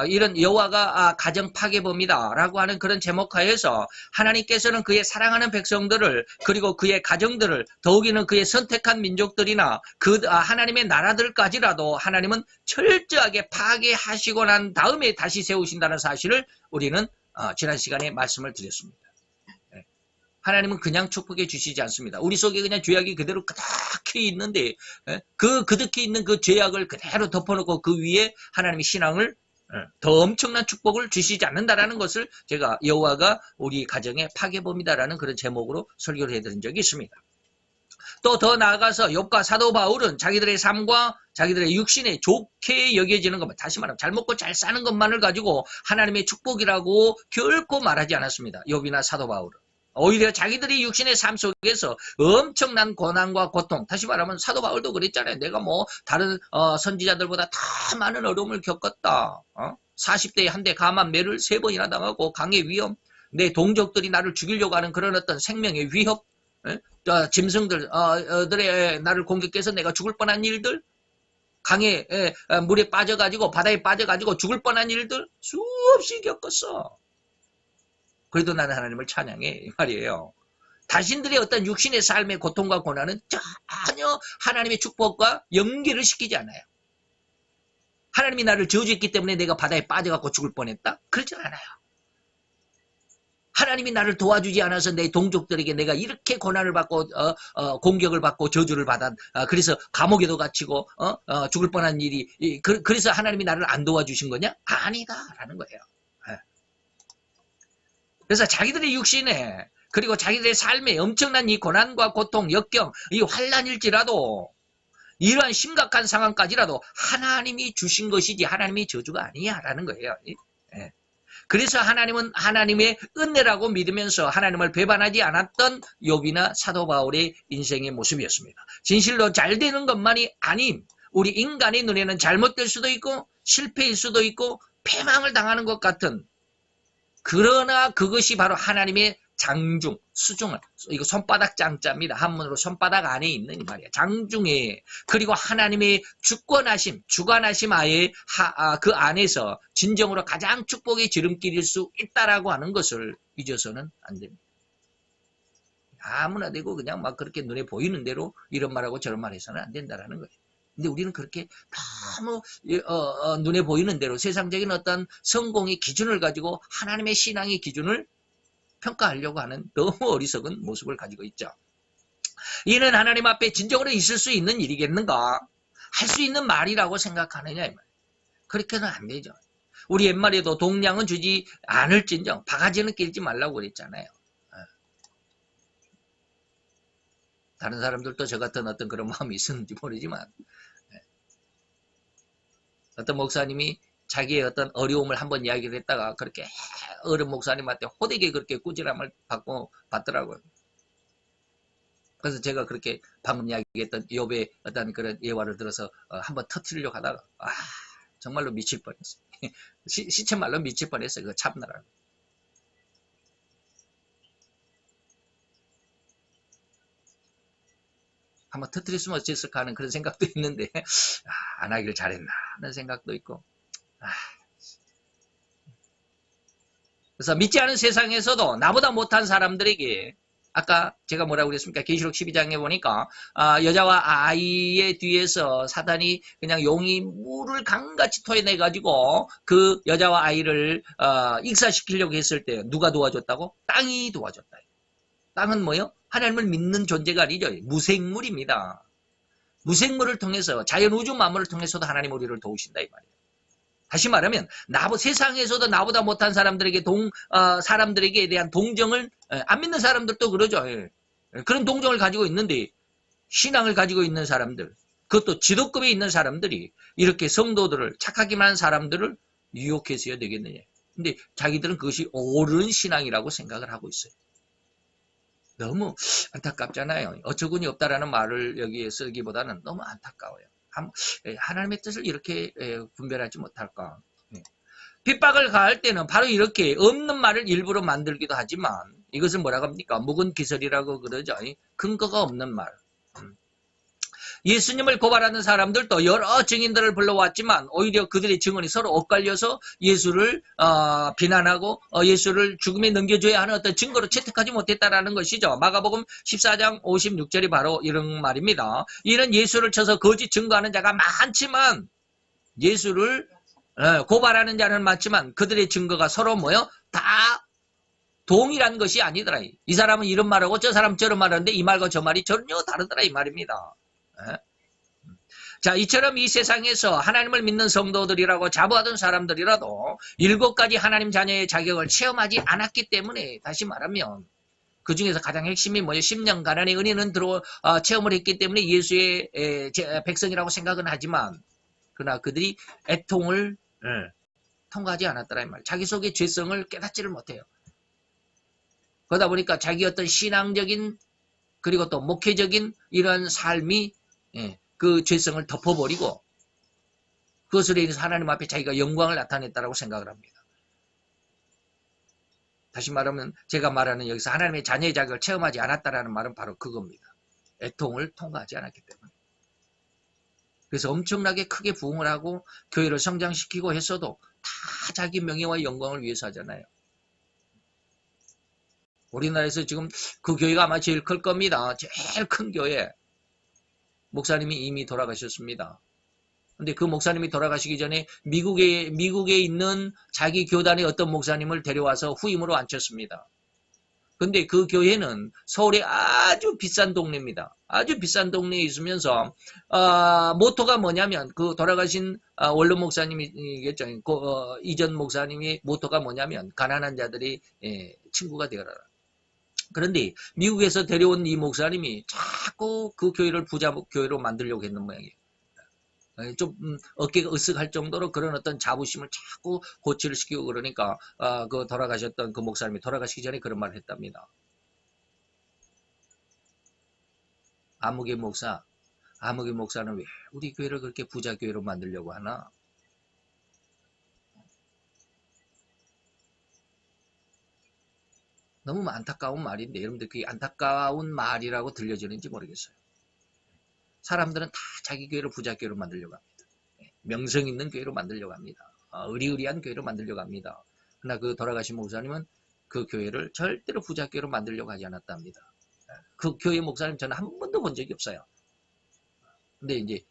이런 여호와가 가정 파괴범이다라고 하는 그런 제목하에서 하나님께서는 그의 사랑하는 백성들을, 그리고 그의 가정들을, 더욱이는 그의 선택한 민족들이나 그 하나님의 나라들까지라도 하나님은 철저하게 파괴하시고 난 다음에 다시 세우신다는 사실을 우리는 지난 시간에 말씀을 드렸습니다. 하나님은 그냥 축복해 주시지 않습니다. 우리 속에 그냥 죄악이 그대로 그득히 있는데, 그 그득히 있는 그 죄악을 그대로 덮어놓고 그 위에 하나님의 신앙을, 더 엄청난 축복을 주시지 않는다라는 것을 제가 여호와가 우리 가정의 파괴범이다라는 그런 제목으로 설교를 해드린 적이 있습니다. 또 더 나아가서 욥과 사도 바울은 자기들의 삶과 자기들의 육신에 좋게 여겨지는 것만, 다시 말하면 잘 먹고 잘 사는 것만을 가지고 하나님의 축복이라고 결코 말하지 않았습니다. 욥이나 사도 바울은. 오히려 자기들이 육신의 삶 속에서 엄청난 고난과 고통, 다시 말하면 사도 바울도 그랬잖아요. 내가 뭐 다른 선지자들보다 다 많은 어려움을 겪었다. 40대에 한 대 감한 매를 3번이나 당하고 강의 위험, 내 동족들이 나를 죽이려고 하는 그런 어떤 생명의 위협, 짐승들의 나를 공격해서 내가 죽을 뻔한 일들, 강에 물에 빠져가지고 바다에 빠져가지고 죽을 뻔한 일들 수없이 겪었어. 그래도 나는 하나님을 찬양해 이 말이에요. 자신들의 어떤 육신의 삶의 고통과 고난은 전혀 하나님의 축복과 연계를 시키지 않아요. 하나님이 나를 저주했기 때문에 내가 바다에 빠져갖고 죽을 뻔했다? 그렇지 않아요. 하나님이 나를 도와주지 않아서 내 동족들에게 내가 이렇게 고난을 받고 공격을 받고 저주를 받아 그래서 감옥에도 갇히고 죽을 뻔한 일이 그래서 하나님이 나를 안 도와주신 거냐? 아니다라는 거예요. 그래서 자기들의 육신에 그리고 자기들의 삶에 엄청난 이 고난과 고통, 역경, 이 환난일지라도 이러한 심각한 상황까지라도 하나님이 주신 것이지 하나님의 저주가 아니야라는 거예요. 그래서 하나님은 하나님의 은혜라고 믿으면서 하나님을 배반하지 않았던 욥이나 사도 바울의 인생의 모습이었습니다. 진실로 잘 되는 것만이 아닌 우리 인간의 눈에는 잘못될 수도 있고 실패일 수도 있고 패망을 당하는 것 같은 그러나 그것이 바로 하나님의 장중, 수중을 이거 손바닥 장자입니다. 한문으로 손바닥 안에 있는 말이야. 장중에 그리고 하나님의 주권하심, 주관하심 하에 그 안에서 진정으로 가장 축복의 지름길일 수 있다라고 하는 것을 잊어서는 안 됩니다. 아무나 되고 그냥 막 그렇게 눈에 보이는 대로 이런 말하고 저런 말해서는 안 된다라는 거예요. 근데 우리는 그렇게 너무 눈에 보이는 대로 세상적인 어떤 성공의 기준을 가지고 하나님의 신앙의 기준을 평가하려고 하는 너무 어리석은 모습을 가지고 있죠. 이는 하나님 앞에 진정으로 있을 수 있는 일이겠는가? 할 수 있는 말이라고 생각하느냐 이 말. 그렇게는 안 되죠. 우리 옛말에도 동량은 주지 않을진정 바가지는 끼지 말라고 그랬잖아요. 다른 사람들도 저 같은 어떤 그런 마음이 있었는지 모르지만 어떤 목사님이 자기의 어떤 어려움을 한번 이야기를 했다가 그렇게 어른 목사님한테 호되게 그렇게 꾸지람을 받더라고요. 그래서 제가 그렇게 방금 이야기했던 욥의 어떤 그런 예화를 들어서 한번 터뜨리려고 하다가 정말로 미칠 뻔했어요. 시체말로 미칠 뻔했어요. 그거 참나라고. 한번 터뜨렸으면 어땠을까 하는 그런 생각도 있는데 안 하길 잘했나 하는 생각도 있고 그래서 믿지 않은 세상에서도 나보다 못한 사람들에게 아까 제가 뭐라고 그랬습니까? 계시록 12장에 보니까 여자와 아이의 뒤에서 사단이 그냥 용이 물을 강같이 토해내가지고 그 여자와 아이를 익사시키려고 했을 때 누가 도와줬다고? 땅이 도와줬다. 땅은 뭐요? 하나님을 믿는 존재가 아니죠. 무생물입니다. 무생물을 통해서 자연 우주 만물을 통해서도 하나님 우리를 도우신다 이 말이에요. 다시 말하면 세상에서도 나보다 못한 사람들에게 사람들에게 대한 동정을 안 믿는 사람들도 그러죠. 그런 동정을 가지고 있는데 신앙을 가지고 있는 사람들 그것도 지도급에 있는 사람들이 이렇게 성도들을 착하기만 한 사람들을 유혹해서야 되겠느냐. 근데 자기들은 그것이 옳은 신앙이라고 생각을 하고 있어요. 너무 안타깝잖아요. 어처구니 없다라는 말을 여기에 쓰기보다는 너무 안타까워요. 하나님의 뜻을 이렇게 분별하지 못할까. 핍박을 가할 때는 바로 이렇게 없는 말을 일부러 만들기도 하지만 이것을 뭐라고 합니까? 묵은 기설이라고 그러죠. 근거가 없는 말. 예수님을 고발하는 사람들도 여러 증인들을 불러왔지만 오히려 그들의 증언이 서로 엇갈려서 예수를 비난하고 예수를 죽음에 넘겨줘야 하는 어떤 증거로 채택하지 못했다라는 것이죠. 마가복음 14장 56절이 바로 이런 말입니다. 이는 예수를 쳐서 거짓 증거하는 자가 많지만 예수를 고발하는 자는 많지만 그들의 증거가 서로 뭐요? 다 동일한 것이 아니더라. 이 사람은 이런 말하고 저 사람은 저런 말하는데 이 말과 저 말이 전혀 다르더라 이 말입니다. 자, 이처럼 이 세상에서 하나님을 믿는 성도들이라고 자부하던 사람들이라도 7가지 하나님 자녀의 자격을 체험하지 않았기 때문에 다시 말하면 그 중에서 가장 핵심이 뭐예요? 10년 가난의 은혜는 체험을 했기 때문에 예수의 백성이라고 생각은 하지만 그러나 그들이 애통을 통과하지 않았더라 이 말. 자기 속의 죄성을 깨닫지를 못해요. 그러다 보니까 자기 어떤 신앙적인 그리고 또 목회적인 이런 삶이 그 죄성을 덮어버리고 그것으로 인해서 하나님 앞에 자기가 영광을 나타냈다고 생각을 합니다. 다시 말하면 제가 말하는 여기서 하나님의 자녀의 자격을 체험하지 않았다라는 말은 바로 그겁니다. 애통을 통과하지 않았기 때문에. 그래서 엄청나게 크게 부흥을 하고 교회를 성장시키고 했어도 다 자기 명예와 영광을 위해서 하잖아요. 우리나라에서 지금 그 교회가 아마 제일 클 겁니다. 제일 큰 교회. 목사님이 이미 돌아가셨습니다. 근데 그 목사님이 돌아가시기 전에 미국에 있는 자기 교단의 어떤 목사님을 데려와서 후임으로 앉혔습니다. 근데 그 교회는 서울의 아주 비싼 동네입니다. 아주 비싼 동네에 있으면서 모토가 뭐냐면 그 돌아가신 원로 목사님이겠죠. 이전 목사님의 모토가 뭐냐면 가난한 자들이 친구가 되어라. 그런데 미국에서 데려온 이 목사님이 자꾸 그 교회를 부자 교회로 만들려고 했는 모양이에요. 좀 어깨가 으쓱할 정도로 그런 어떤 자부심을 자꾸 고취를 시키고 그러니까 그 돌아가셨던 그 목사님이 돌아가시기 전에 그런 말을 했답니다. 아무개 목사는 왜 우리 교회를 그렇게 부자 교회로 만들려고 하나? 너무 안타까운 말인데 여러분들 그게 안타까운 말이라고 들려지는지 모르겠어요. 사람들은 다 자기 교회를 부자 교회로 만들려고 합니다. 명성 있는 교회로 만들려고 합니다. 의리의리한 교회로 만들려고 합니다. 그러나 그 돌아가신 목사님은 그 교회를 절대로 부자 교회로 만들려고 하지 않았답니다. 그 교회 목사님 저는 한 번도 본 적이 없어요. 근데 이제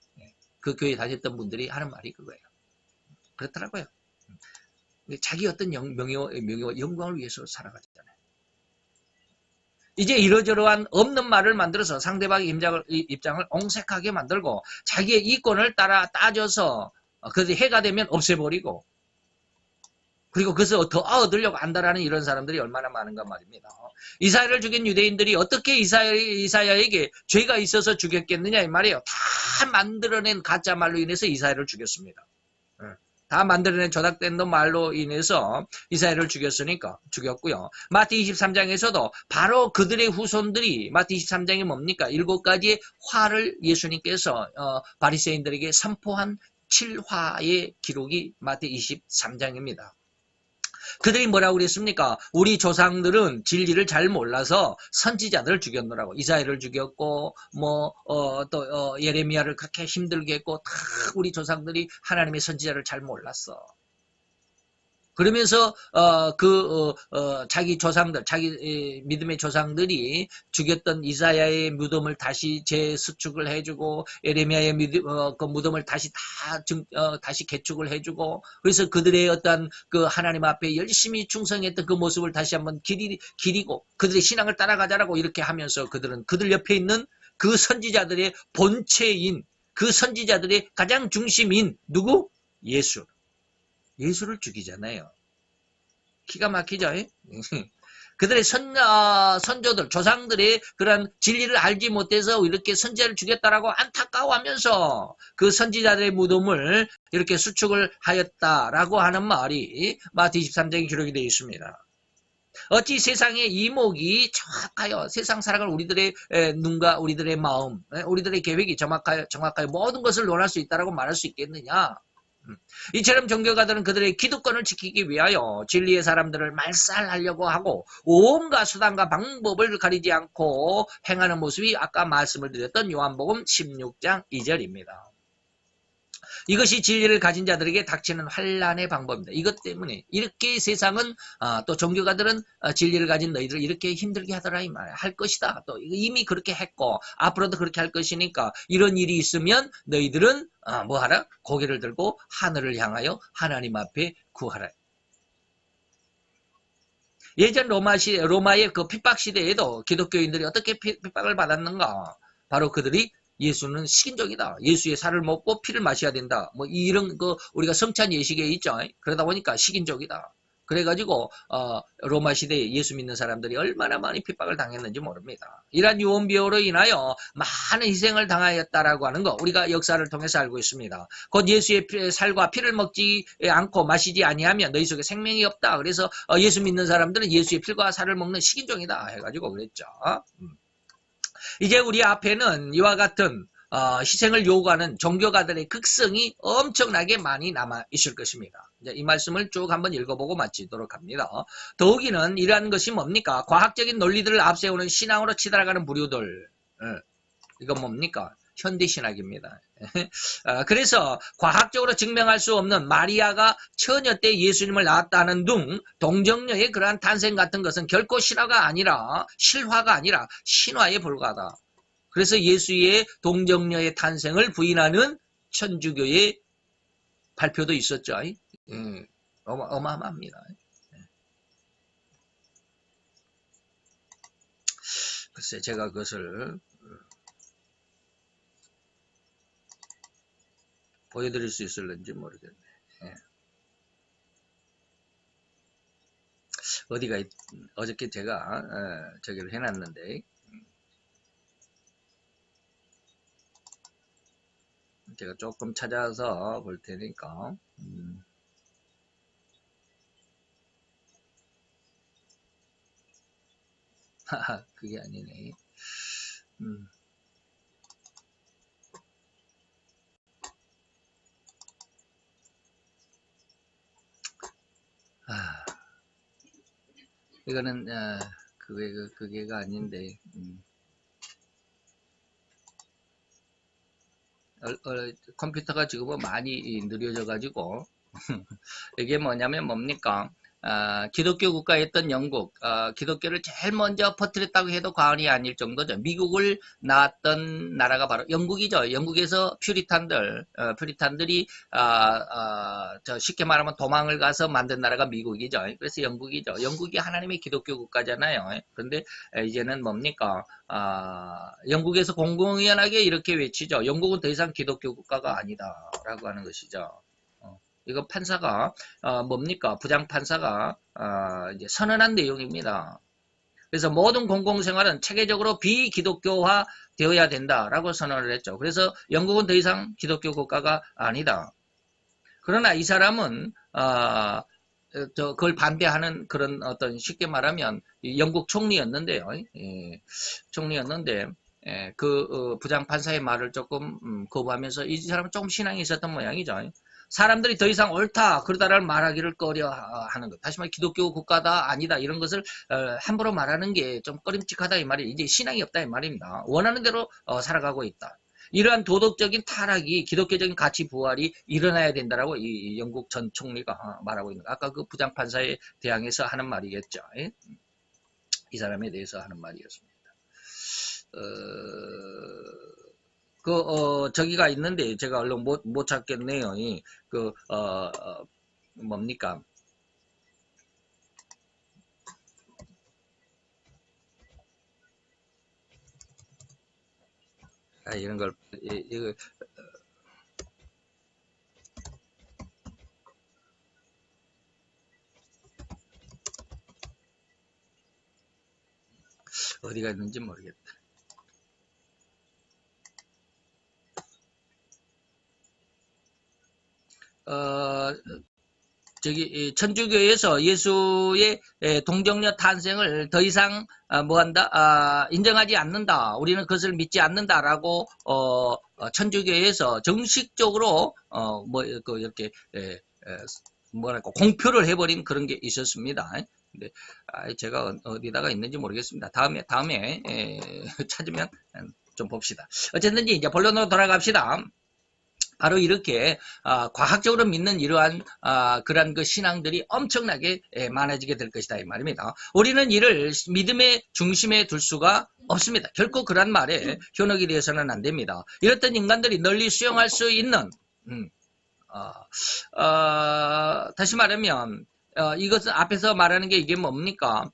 그 교회 다녔던 분들이 하는 말이 그거예요. 그렇더라고요. 자기 어떤 명예와 영광을 위해서 살아가잖아요. 이제 이러저러한 없는 말을 만들어서 상대방의 입장을 옹색하게 만들고 자기의 이권을 따져서 그것이 해가 되면 없애버리고 그리고 그것을 더 얻으려고 한다라는 이런 사람들이 얼마나 많은가 말입니다. 이사야를 죽인 유대인들이 어떻게 이사야에게 죄가 있어서 죽였겠느냐 이 말이에요. 다 만들어낸 가짜 말로 인해서 이사야를 죽였습니다. 다 만들어낸 조작된 말로 인해서 이사야를 죽였고요. 마태 23장에서도 바로 그들의 후손들이 마태 23장이 뭡니까? 7가지의 화를 예수님께서 바리새인들에게 선포한 7화의 기록이 마태 23장입니다. 그들이 뭐라고 그랬습니까? 우리 조상들은 진리를 잘 몰라서 선지자들을 죽였노라고. 이사야를 죽였고 또 예레미야를 그렇게 힘들게 했고 다 우리 조상들이 하나님의 선지자를 잘 몰랐어. 그러면서 자기 조상들, 자기 믿음의 조상들이 죽였던 이사야의 무덤을 다시 재수축을 해주고 예레미야의 그 무덤을 다시 다시 개축을 해주고 그래서 그들의 어떤 그 하나님 앞에 열심히 충성했던 그 모습을 다시 한번 기리고 그들의 신앙을 따라가자라고 이렇게 하면서 그들은 그들 옆에 있는 그 선지자들의 본체인 그 선지자들의 가장 중심인 누구? 예수를 죽이잖아요. 기가 막히죠? 그들의 선조들, 조상들이 그런 진리를 알지 못해서 이렇게 선지자를 죽였다라고 안타까워하면서 그 선지자들의 무덤을 이렇게 수축을 하였다라고 하는 말이 마태 23장에 기록이 되어 있습니다. 어찌 세상의 이목이 정확하여 세상 살아갈 우리들의 눈과 우리들의 마음, 우리들의 계획이 정확하여 모든 것을 논할 수 있다라고 말할 수 있겠느냐? 이처럼 종교가들은 그들의 기득권을 지키기 위하여 진리의 사람들을 말살하려고 하고 온갖 수단과 방법을 가리지 않고 행하는 모습이 아까 말씀을 드렸던 요한복음 16장 2절입니다. 이것이 진리를 가진 자들에게 닥치는 환난의 방법입니다. 이것 때문에 이렇게 세상은 또 종교가들은 진리를 가진 너희들을 이렇게 힘들게 하더라 이 말이야. 할 것이다. 또 이미 그렇게 했고 앞으로도 그렇게 할 것이니까 이런 일이 있으면 너희들은 뭐하라? 고개를 들고 하늘을 향하여 하나님 앞에 구하라. 예전 로마의 그 핍박 시대에도 기독교인들이 어떻게 핍박을 받았는가? 바로 그들이 예수는 식인종이다. 예수의 살을 먹고 피를 마셔야 된다. 뭐 이런 거 우리가 성찬 예식에 있죠. 그러다 보니까 식인종이다. 그래가지고 로마 시대에 예수 믿는 사람들이 얼마나 많이 핍박을 당했는지 모릅니다. 이러한 유언비어로 인하여 많은 희생을 당하였다라고 하는 거 우리가 역사를 통해서 알고 있습니다. 곧 예수의 살과 피를 먹지 않고 마시지 아니하면 너희 속에 생명이 없다. 그래서 예수 믿는 사람들은 예수의 피와 살을 먹는 식인종이다 해가지고 그랬죠. 이제 우리 앞에는 이와 같은 희생을 요구하는 종교가들의 극성이 엄청나게 많이 남아 있을 것입니다. 이제 이 말씀을 쭉 한번 읽어보고 마치도록 합니다. 더욱이는 이러한 것이 뭡니까? 과학적인 논리들을 앞세우는 신앙으로 치달아가는 부류들. 이건 뭡니까? 현대신학입니다. 그래서 과학적으로 증명할 수 없는 마리아가 처녀 때 예수님을 낳았다는 등 동정녀의 그러한 탄생 같은 것은 결코 실화가 아니라 신화에 불과하다. 그래서 예수의 동정녀의 탄생을 부인하는 천주교의 발표도 있었죠. 어마어마합니다. 글쎄 제가 그것을 보여드릴 수 있을는지 모르겠네. 어디가 어저께 제가 저기를 해놨는데 제가 조금 찾아서 볼 테니까 하하 그게 아니네. 이거는 그게가 아닌데 컴퓨터가 지금은 많이 느려져 가지고 이게 뭐냐면 뭡니까? 기독교 국가였던 영국, 기독교를 제일 먼저 퍼뜨렸다고 해도 과언이 아닐 정도죠. 미국을 낳았던 나라가 바로 영국이죠. 영국에서 퓨리탄들이 쉽게 말하면 도망을 가서 만든 나라가 미국이죠. 그래서 영국이죠. 영국이 하나님의 기독교 국가잖아요. 그런데 이제는 뭡니까? 영국에서 공공연하게 이렇게 외치죠. 영국은 더 이상 기독교 국가가 아니다라고 하는 것이죠. 이거 판사가 뭡니까? 부장판사가 이제 선언한 내용입니다. 그래서 모든 공공생활은 체계적으로 비기독교화 되어야 된다라고 선언을 했죠. 그래서 영국은 더 이상 기독교 국가가 아니다. 그러나 이 사람은 그걸 반대하는 그런 어떤 쉽게 말하면 영국 총리였는데요. 총리였는데 그 부장판사의 말을 조금 거부하면서 이 사람은 조금 신앙이 있었던 모양이죠. 사람들이 더 이상 옳다 그러다를 말하기를 꺼려하는 것. 다시 말해 기독교 국가다 아니다 이런 것을 함부로 말하는 게 좀 꺼림칙하다 이 말이 이제 신앙이 없다 이 말입니다. 원하는 대로 살아가고 있다. 이러한 도덕적인 타락이 기독교적인 가치 부활이 일어나야 된다라고 이 영국 전 총리가 말하고 있는 거. 아까 그 부장판사에 대항해서 하는 말이겠죠. 이 사람에 대해서 하는 말이었습니다. 저기가 있는데, 제가 얼른 못 찾겠네요. 뭡니까? 이런 걸, 이거, 어디가 있는지 모르겠다. 천주교에서 예수의 동정녀 탄생을 더 이상 인정하지 않는다. 우리는 그것을 믿지 않는다라고 천주교에서 정식적으로 이렇게 공표를 해버린 그런 게 있었습니다. 근데 제가 어디다가 있는지 모르겠습니다. 다음에 찾으면 좀 봅시다. 어쨌든지 이제 본론으로 돌아갑시다. 바로 이렇게 과학적으로 믿는 이러한 그러한 그 신앙들이 엄청나게 많아지게 될 것이다 이 말입니다. 우리는 이를 믿음의 중심에 둘 수가 없습니다. 결코 그런 말에 현혹이 되어서는 안 됩니다. 이렇던 인간들이 널리 수용할 수 있는 다시 말하면 이것은 앞에서 말하는 게 이게 뭡니까?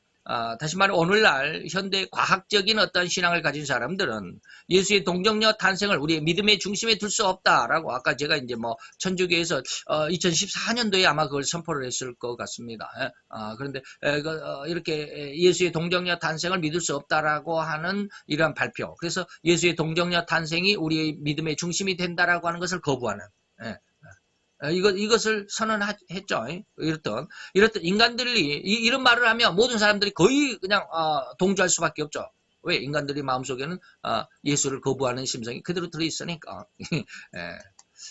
다시 말해 오늘날 현대 과학적인 어떤 신앙을 가진 사람들은 예수의 동정녀 탄생을 우리의 믿음의 중심에 둘 수 없다라고 아까 제가 이제 뭐 천주교에서 2014년도에 아마 그걸 선포를 했을 것 같습니다. 그런데 이렇게 예수의 동정녀 탄생을 믿을 수 없다라고 하는 이러한 발표. 그래서 예수의 동정녀 탄생이 우리의 믿음의 중심이 된다라고 하는 것을 거부하는. 이것을 선언했죠. 이렇던 인간들이 이런 말을 하면 모든 사람들이 거의 그냥 동조할 수밖에 없죠. 왜? 인간들이 마음속에는 예수를 거부하는 심성이 그대로 들어있으니까.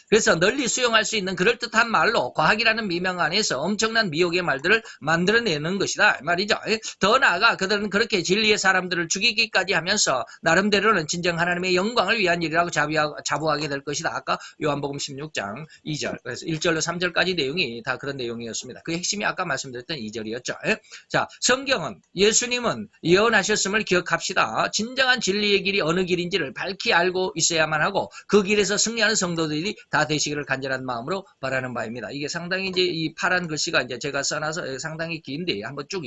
그래서 널리 수용할 수 있는 그럴듯한 말로 과학이라는 미명 안에서 엄청난 미혹의 말들을 만들어내는 것이다 말이죠. 더 나아가 그들은 그렇게 진리의 사람들을 죽이기까지 하면서 나름대로는 진정 하나님의 영광을 위한 일이라고 자부하게 될 것이다. 아까 요한복음 16장 2절 그래서 1절로 3절까지 내용이 다 그런 내용이었습니다. 그 핵심이 아까 말씀드렸던 2절이었죠. 자, 성경은 예수님은 예언하셨음을 기억합시다. 진정한 진리의 길이 어느 길인지를 밝히 알고 있어야만 하고 그 길에서 승리하는 성도들이 다 되시기를 간절한 마음으로 바라는 바입니다. 이게 상당히 이제 이 파란 글씨가 이제 제가 써놔서 상당히 긴데 한번 쭉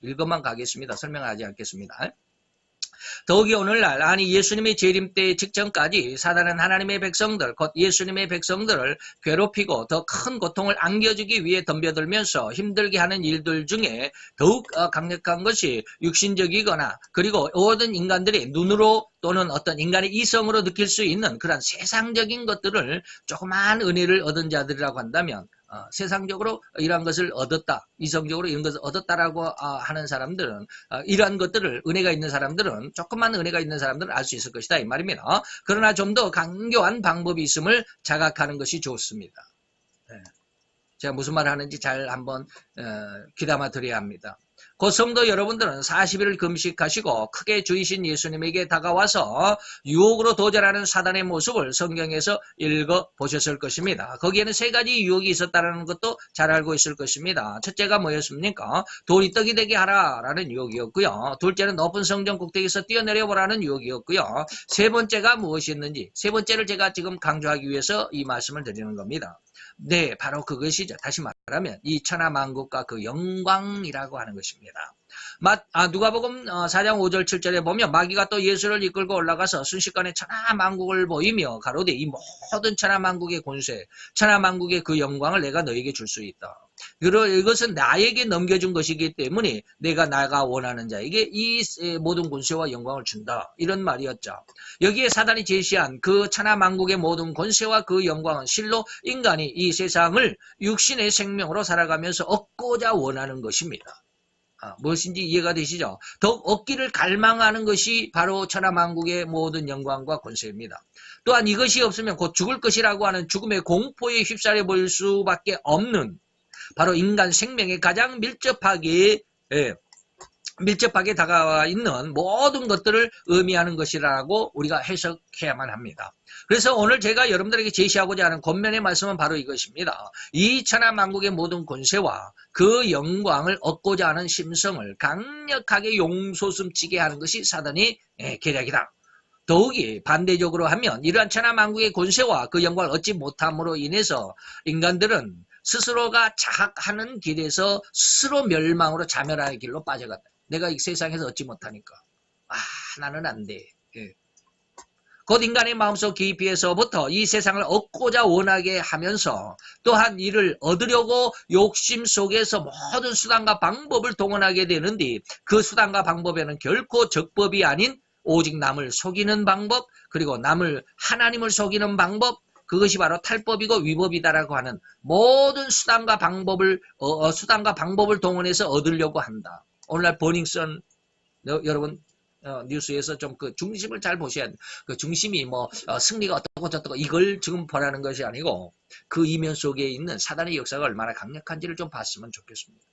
읽어만 가겠습니다. 설명하지 않겠습니다. 더욱이 오늘날 아니 예수님의 재림 때 직전까지 사단은 하나님의 백성들 곧 예수님의 백성들을 괴롭히고 더 큰 고통을 안겨주기 위해 덤벼들면서 힘들게 하는 일들 중에 더욱 강력한 것이 육신적이거나 그리고 모든 인간들이 눈으로 또는 어떤 인간의 이성으로 느낄 수 있는 그런 세상적인 것들을 조그마한 은혜를 얻은 자들이라고 한다면 세상적으로 이러한 것을 얻었다. 이성적으로 이런 것을 얻었다라고 하는 사람들은 이러한 것들을 은혜가 있는 사람들은 조금만 은혜가 있는 사람들은 알 수 있을 것이다. 이 말입니다. 그러나 좀 더 강교한 방법이 있음을 자각하는 것이 좋습니다. 제가 무슨 말을 하는지 잘 한번 귀담아 드려야 합니다. 곧 성도 여러분들은 40일을 금식하시고 크게 주이신 예수님에게 다가와서 유혹으로 도전하는 사단의 모습을 성경에서 읽어보셨을 것입니다. 거기에는 세 가지 유혹이 있었다는 것도 잘 알고 있을 것입니다. 첫째가 뭐였습니까? 돌이 떡이 되게 하라라는 유혹이었고요. 둘째는 높은 성전 꼭대기에서 뛰어내려 보라는 유혹이었고요. 세 번째가 무엇이었는지 세 번째를 제가 지금 강조하기 위해서 이 말씀을 드리는 겁니다. 네, 바로 그것이죠. 다시 말하면 이 천하만국과 그 영광이라고 하는 것입니다. 누가복음 4장 5절 7절에 보면 마귀가 또 예수를 이끌고 올라가서 순식간에 천하만국을 보이며 가로되 이 모든 천하만국의 권세, 천하만국의 그 영광을 내가 너에게 줄 수 있다. 이것은 나에게 넘겨준 것이기 때문에 나가 원하는 자에게 이 모든 권세와 영광을 준다. 이런 말이었죠. 여기에 사단이 제시한 그 천하만국의 모든 권세와 그 영광은 실로 인간이 이 세상을 육신의 생명으로 살아가면서 얻고자 원하는 것입니다. 무엇인지 이해가 되시죠? 더욱 얻기를 갈망하는 것이 바로 천하만국의 모든 영광과 권세입니다. 또한 이것이 없으면 곧 죽을 것이라고 하는 죽음의 공포에 휩싸려 보일 수밖에 없는 바로 인간 생명에 가장 밀접하게 다가와 있는 모든 것들을 의미하는 것이라고 우리가 해석해야만 합니다. 그래서 오늘 제가 여러분들에게 제시하고자 하는 권면의 말씀은 바로 이것입니다. 이 천하만국의 모든 권세와 그 영광을 얻고자 하는 심성을 강력하게 용솟음치게 하는 것이 사단의 계략이다. 더욱이 반대적으로 하면 이러한 천하만국의 권세와 그 영광을 얻지 못함으로 인해서 인간들은 스스로가 자학하는 길에서 스스로 멸망으로 자멸하는 길로 빠져간다. 내가 이 세상에서 얻지 못하니까 나는 안 돼. 곧 인간의 마음속 깊이에서부터 이 세상을 얻고자 원하게 하면서 또한 이를 얻으려고 욕심 속에서 모든 수단과 방법을 동원하게 되는데 그 수단과 방법에는 결코 적법이 아닌 오직 남을 속이는 방법 그리고 하나님을 속이는 방법 그것이 바로 탈법이고 위법이다라고 하는 모든 수단과 방법을 동원해서 얻으려고 한다. 오늘날 버닝썬 여러분 뉴스에서 좀 그 중심을 잘 보셔야 돼요. 그 중심이 승리가 어떻고 저떻고 이걸 지금 보라는 것이 아니고 그 이면 속에 있는 사단의 역사가 얼마나 강력한지를 좀 봤으면 좋겠습니다.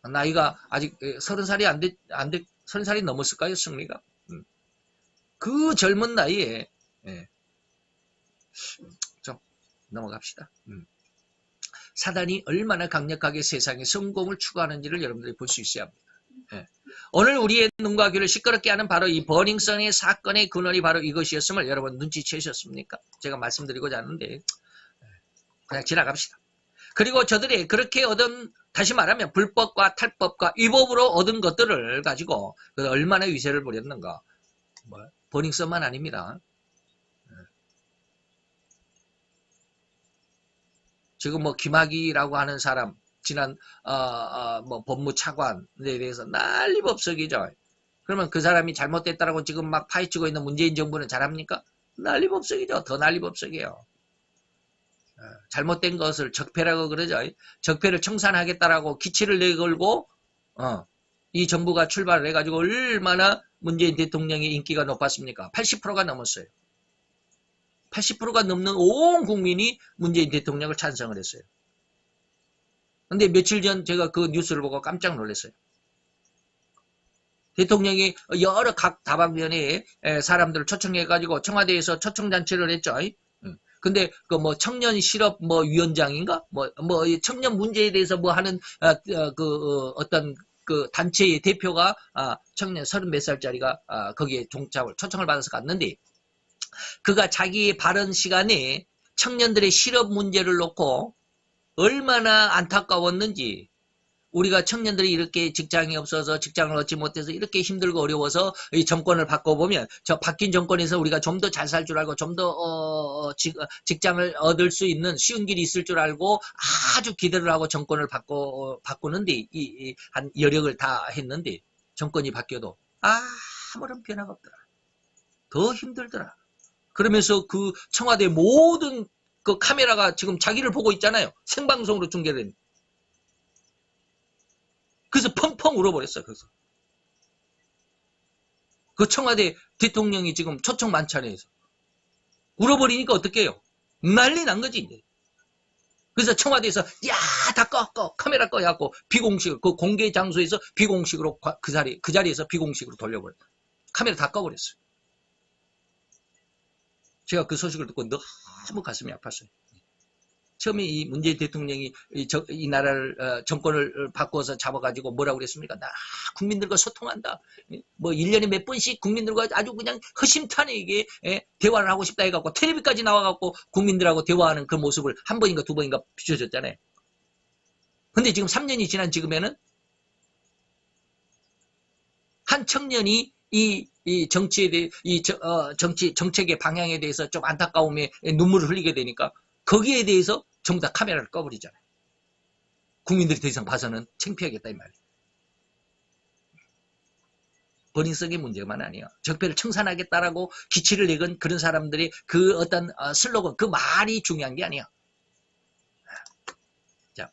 나이가 아직 30살이 30살이 넘었을까요, 승리가? 그 젊은 나이에 좀 넘어갑시다. 사단이 얼마나 강력하게 세상의 성공을 추구하는지를 여러분들이 볼 수 있어야 합니다. 오늘 우리의 눈과 귀를 시끄럽게 하는 바로 이 버닝썬의 사건의 근원이 바로 이것이었음을 여러분 눈치채셨습니까? 제가 말씀드리고자 하는데 그냥 지나갑시다. 그리고 저들이 그렇게 얻은 다시 말하면 불법과 탈법과 위법으로 얻은 것들을 가지고 얼마나 위세를 부렸는가. 버닝썬만 아닙니다. 지금 뭐 김학의라고 하는 사람 지난 뭐 법무차관에 대해서 난리법석이죠. 그러면 그 사람이 잘못됐다라고 지금 막 파헤치고 있는 문재인 정부는 잘합니까? 난리법석이죠. 더 난리법석이에요. 잘못된 것을 적폐라고 그러죠. 적폐를 청산하겠다라고 기치를 내걸고 이 정부가 출발을 해가지고 얼마나 문재인 대통령의 인기가 높았습니까? 80%가 넘었어요. 80%가 넘는 온 국민이 문재인 대통령을 찬성을 했어요. 근데 며칠 전 제가 그 뉴스를 보고 깜짝 놀랐어요. 대통령이 여러 각 다방면에 사람들을 초청해가지고 청와대에서 초청잔치를 했죠. 근데 그 뭐 청년 실업 뭐 위원장인가 뭐 청년 문제에 대해서 뭐 하는 어떤 그 단체의 대표가 청년 30몇 살짜리가 거기에 초청을 받아서 갔는데 그가 자기의 발언 시간에 청년들의 실업 문제를 놓고 얼마나 안타까웠는지 우리가 청년들이 이렇게 직장이 없어서 직장을 얻지 못해서 이렇게 힘들고 어려워서 이 정권을 바꿔보면 저 바뀐 정권에서 우리가 좀 더 잘 살 줄 알고 좀 더 직장을 얻을 수 있는 쉬운 길이 있을 줄 알고 아주 기대를 하고 정권을 바꾸는데 한 여력을 다 했는데 정권이 바뀌어도 아무런 변화가 없더라. 더 힘들더라. 그러면서 그 청와대 모든 그 카메라가 지금 자기를 보고 있잖아요. 생방송으로 중계된. 그래서 펑펑 울어버렸어요. 그래서 그 청와대 대통령이 지금 초청 만찬에서 울어버리니까 어떻게 해요? 난리 난 거지. 이제. 그래서 청와대에서 야 다 꺼 카메라 꺼 해갖고 비공식 그 공개 장소에서 비공식으로 그 자리에서 비공식으로 돌려버렸어. 카메라 다 꺼버렸어요. 제가 그 소식을 듣고 너무 가슴이 아팠어요. 처음에 이 문재인 대통령이 이 나라를 정권을 바꿔서 잡아가지고 뭐라고 그랬습니까? 나 국민들과 소통한다. 뭐 1년에 몇 번씩 국민들과 아주 그냥 허심탄회하게 대화를 하고 싶다 해갖고 텔레비까지 나와갖고 국민들하고 대화하는 그 모습을 한 번인가 두 번인가 비춰줬잖아요. 근데 지금 3년이 지난 지금에는 한 청년이 이 정치에 대해 정책의 방향에 대해서 좀 안타까움에 눈물을 흘리게 되니까 거기에 대해서 전부 다 카메라를 꺼버리잖아요. 국민들이 더 이상 봐서는 창피하겠다 이 말이에요. 버닝썬의 문제만 아니에요. 적폐를 청산하겠다라고 기치를 내건 그런 사람들이 그 어떤 슬로건 그 말이 중요한 게 아니에요. 자,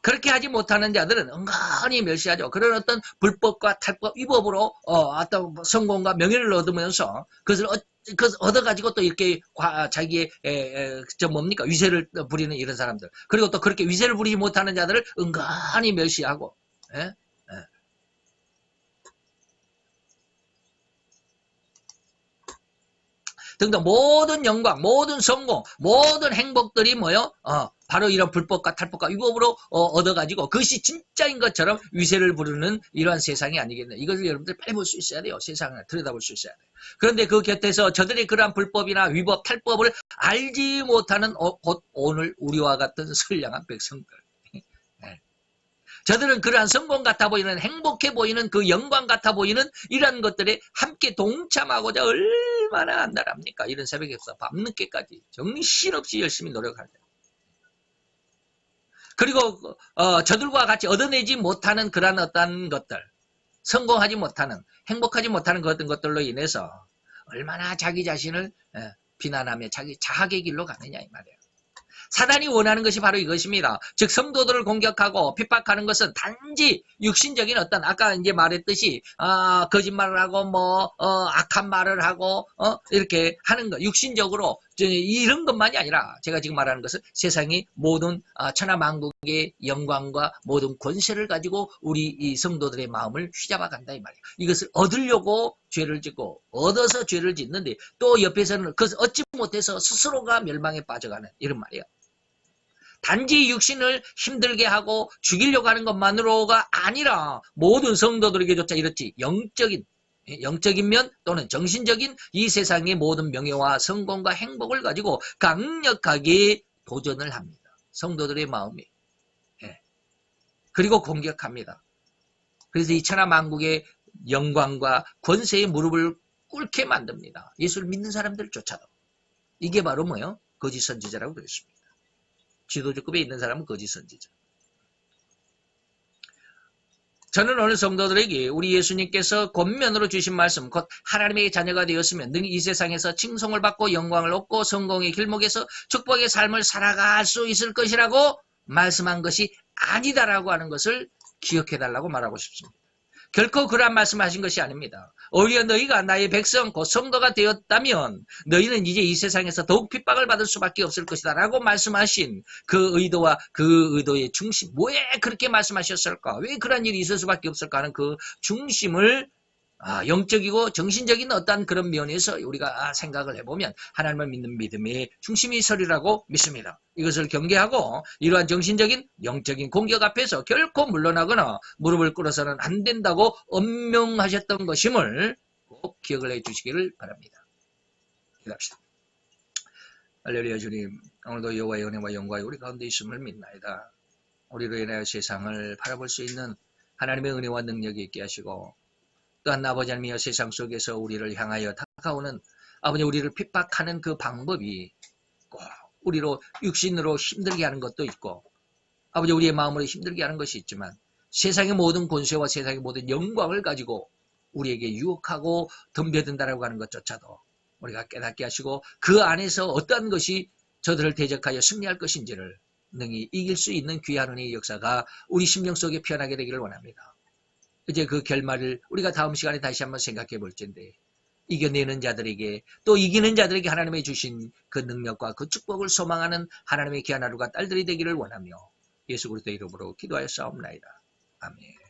그렇게 하지 못하는 자들은 은근히 멸시하죠. 그런 어떤 불법과 탈법 위법으로 어떤 성공과 명예를 얻으면서 그것을 얻어가지고 또 이렇게 자기의 뭡니까 위세를 부리는 이런 사람들 그리고 또 그렇게 위세를 부리지 못하는 자들을 은근히 멸시하고 등등 모든 영광, 모든 성공, 모든 행복들이 뭐요? 바로 이런 불법과 탈법과 위법으로 얻어가지고 그것이 진짜인 것처럼 위세를 부르는 이러한 세상이 아니겠네. 이것을 여러분들 빨리 볼 수 있어야 돼요. 세상을 들여다볼 수 있어야 돼요. 그런데 그 곁에서 저들이 그러한 불법이나 위법, 탈법을 알지 못하는 곧 오늘 우리와 같은 선량한 백성들. 저들은 그러한 성공 같아 보이는 행복해 보이는 그 영광 같아 보이는 이런 것들에 함께 동참하고자 얼마나 안달합니까? 이런 새벽에서 밤늦게까지 정신없이 열심히 노력할 때. 그리고 저들과 같이 얻어내지 못하는 그러한 어떤 것들 성공하지 못하는 행복하지 못하는 그런 것들로 인해서 얼마나 자기 자신을 비난하며 자기 자학의 길로 가느냐 이 말이에요. 사단이 원하는 것이 바로 이것입니다. 즉 성도들을 공격하고 핍박하는 것은 단지 육신적인 어떤 아까 이제 말했듯이 거짓말을 하고 뭐 악한 말을 하고 이렇게 하는 것 육신적으로 이런 것만이 아니라 제가 지금 말하는 것은 세상의 모든 천하만국의 영광과 모든 권세를 가지고 우리 이 성도들의 마음을 휘잡아 간다 이 말이에요. 이것을 얻으려고 죄를 짓고 얻어서 죄를 짓는데 또 옆에서는 그것을 얻지 못해서 스스로가 멸망에 빠져가는 이런 말이에요. 단지 육신을 힘들게 하고 죽이려고 하는 것만으로가 아니라 모든 성도들에게조차 이렇지 영적인 면 또는 정신적인 이 세상의 모든 명예와 성공과 행복을 가지고 강력하게 도전을 합니다. 성도들의 마음이. 그리고 공격합니다. 그래서 이 천하 만국의 영광과 권세의 무릎을 꿇게 만듭니다. 예수를 믿는 사람들조차도. 이게 바로 뭐예요? 거짓 선지자라고 그랬습니다. 지도자급에 있는 사람은 거짓 선지자. 저는 오늘 성도들에게 우리 예수님께서 권면으로 주신 말씀, 곧 하나님의 자녀가 되었으면 능히 이 세상에서 칭송을 받고 영광을 얻고 성공의 길목에서 축복의 삶을 살아갈 수 있을 것이라고 말씀한 것이 아니다라고 하는 것을 기억해달라고 말하고 싶습니다. 결코 그러한 말씀하신 것이 아닙니다. 오히려 너희가 나의 백성 곧 성도가 되었다면 너희는 이제 이 세상에서 더욱 핍박을 받을 수밖에 없을 것이다 라고 말씀하신 그 의도와 그 의도의 중심, 왜 그렇게 말씀하셨을까? 왜 그런 일이 있을 수밖에 없을까 하는 그 중심을 영적이고 정신적인 어떤 그런 면에서 우리가 생각을 해보면 하나님을 믿는 믿음의 중심이 서리라고 믿습니다. 이것을 경계하고 이러한 정신적인 영적인 공격 앞에서 결코 물러나거나 무릎을 꿇어서는 안 된다고 엄명하셨던 것임을 꼭 기억을 해 주시기를 바랍니다. 기도합시다. 할렐루야. 주님, 오늘도 여호와의 은혜와 영광이 우리 가운데 있음을 믿나이다. 우리로 인하여 세상을 바라볼 수 있는 하나님의 은혜와 능력이 있게 하시고 또한 아버지 하나님이여 세상 속에서 우리를 향하여 다가오는 아버지 우리를 핍박하는 그 방법이 꼭 우리로 육신으로 힘들게 하는 것도 있고 아버지 우리의 마음으로 힘들게 하는 것이 있지만 세상의 모든 권세와 세상의 모든 영광을 가지고 우리에게 유혹하고 덤벼든다라고 하는 것조차도 우리가 깨닫게 하시고 그 안에서 어떠한 것이 저들을 대적하여 승리할 것인지를 능히 이길 수 있는 귀한 은혜의 역사가 우리 심령 속에 피어나게 되기를 원합니다. 이제 그 결말을 우리가 다음 시간에 다시 한번 생각해 볼 텐데 이겨내는 자들에게 또 이기는 자들에게 하나님의 주신 그 능력과 그 축복을 소망하는 하나님의 귀한 아들과 딸들이 되기를 원하며 예수 그리스도의 이름으로 기도하여 싸움나이다. 아멘.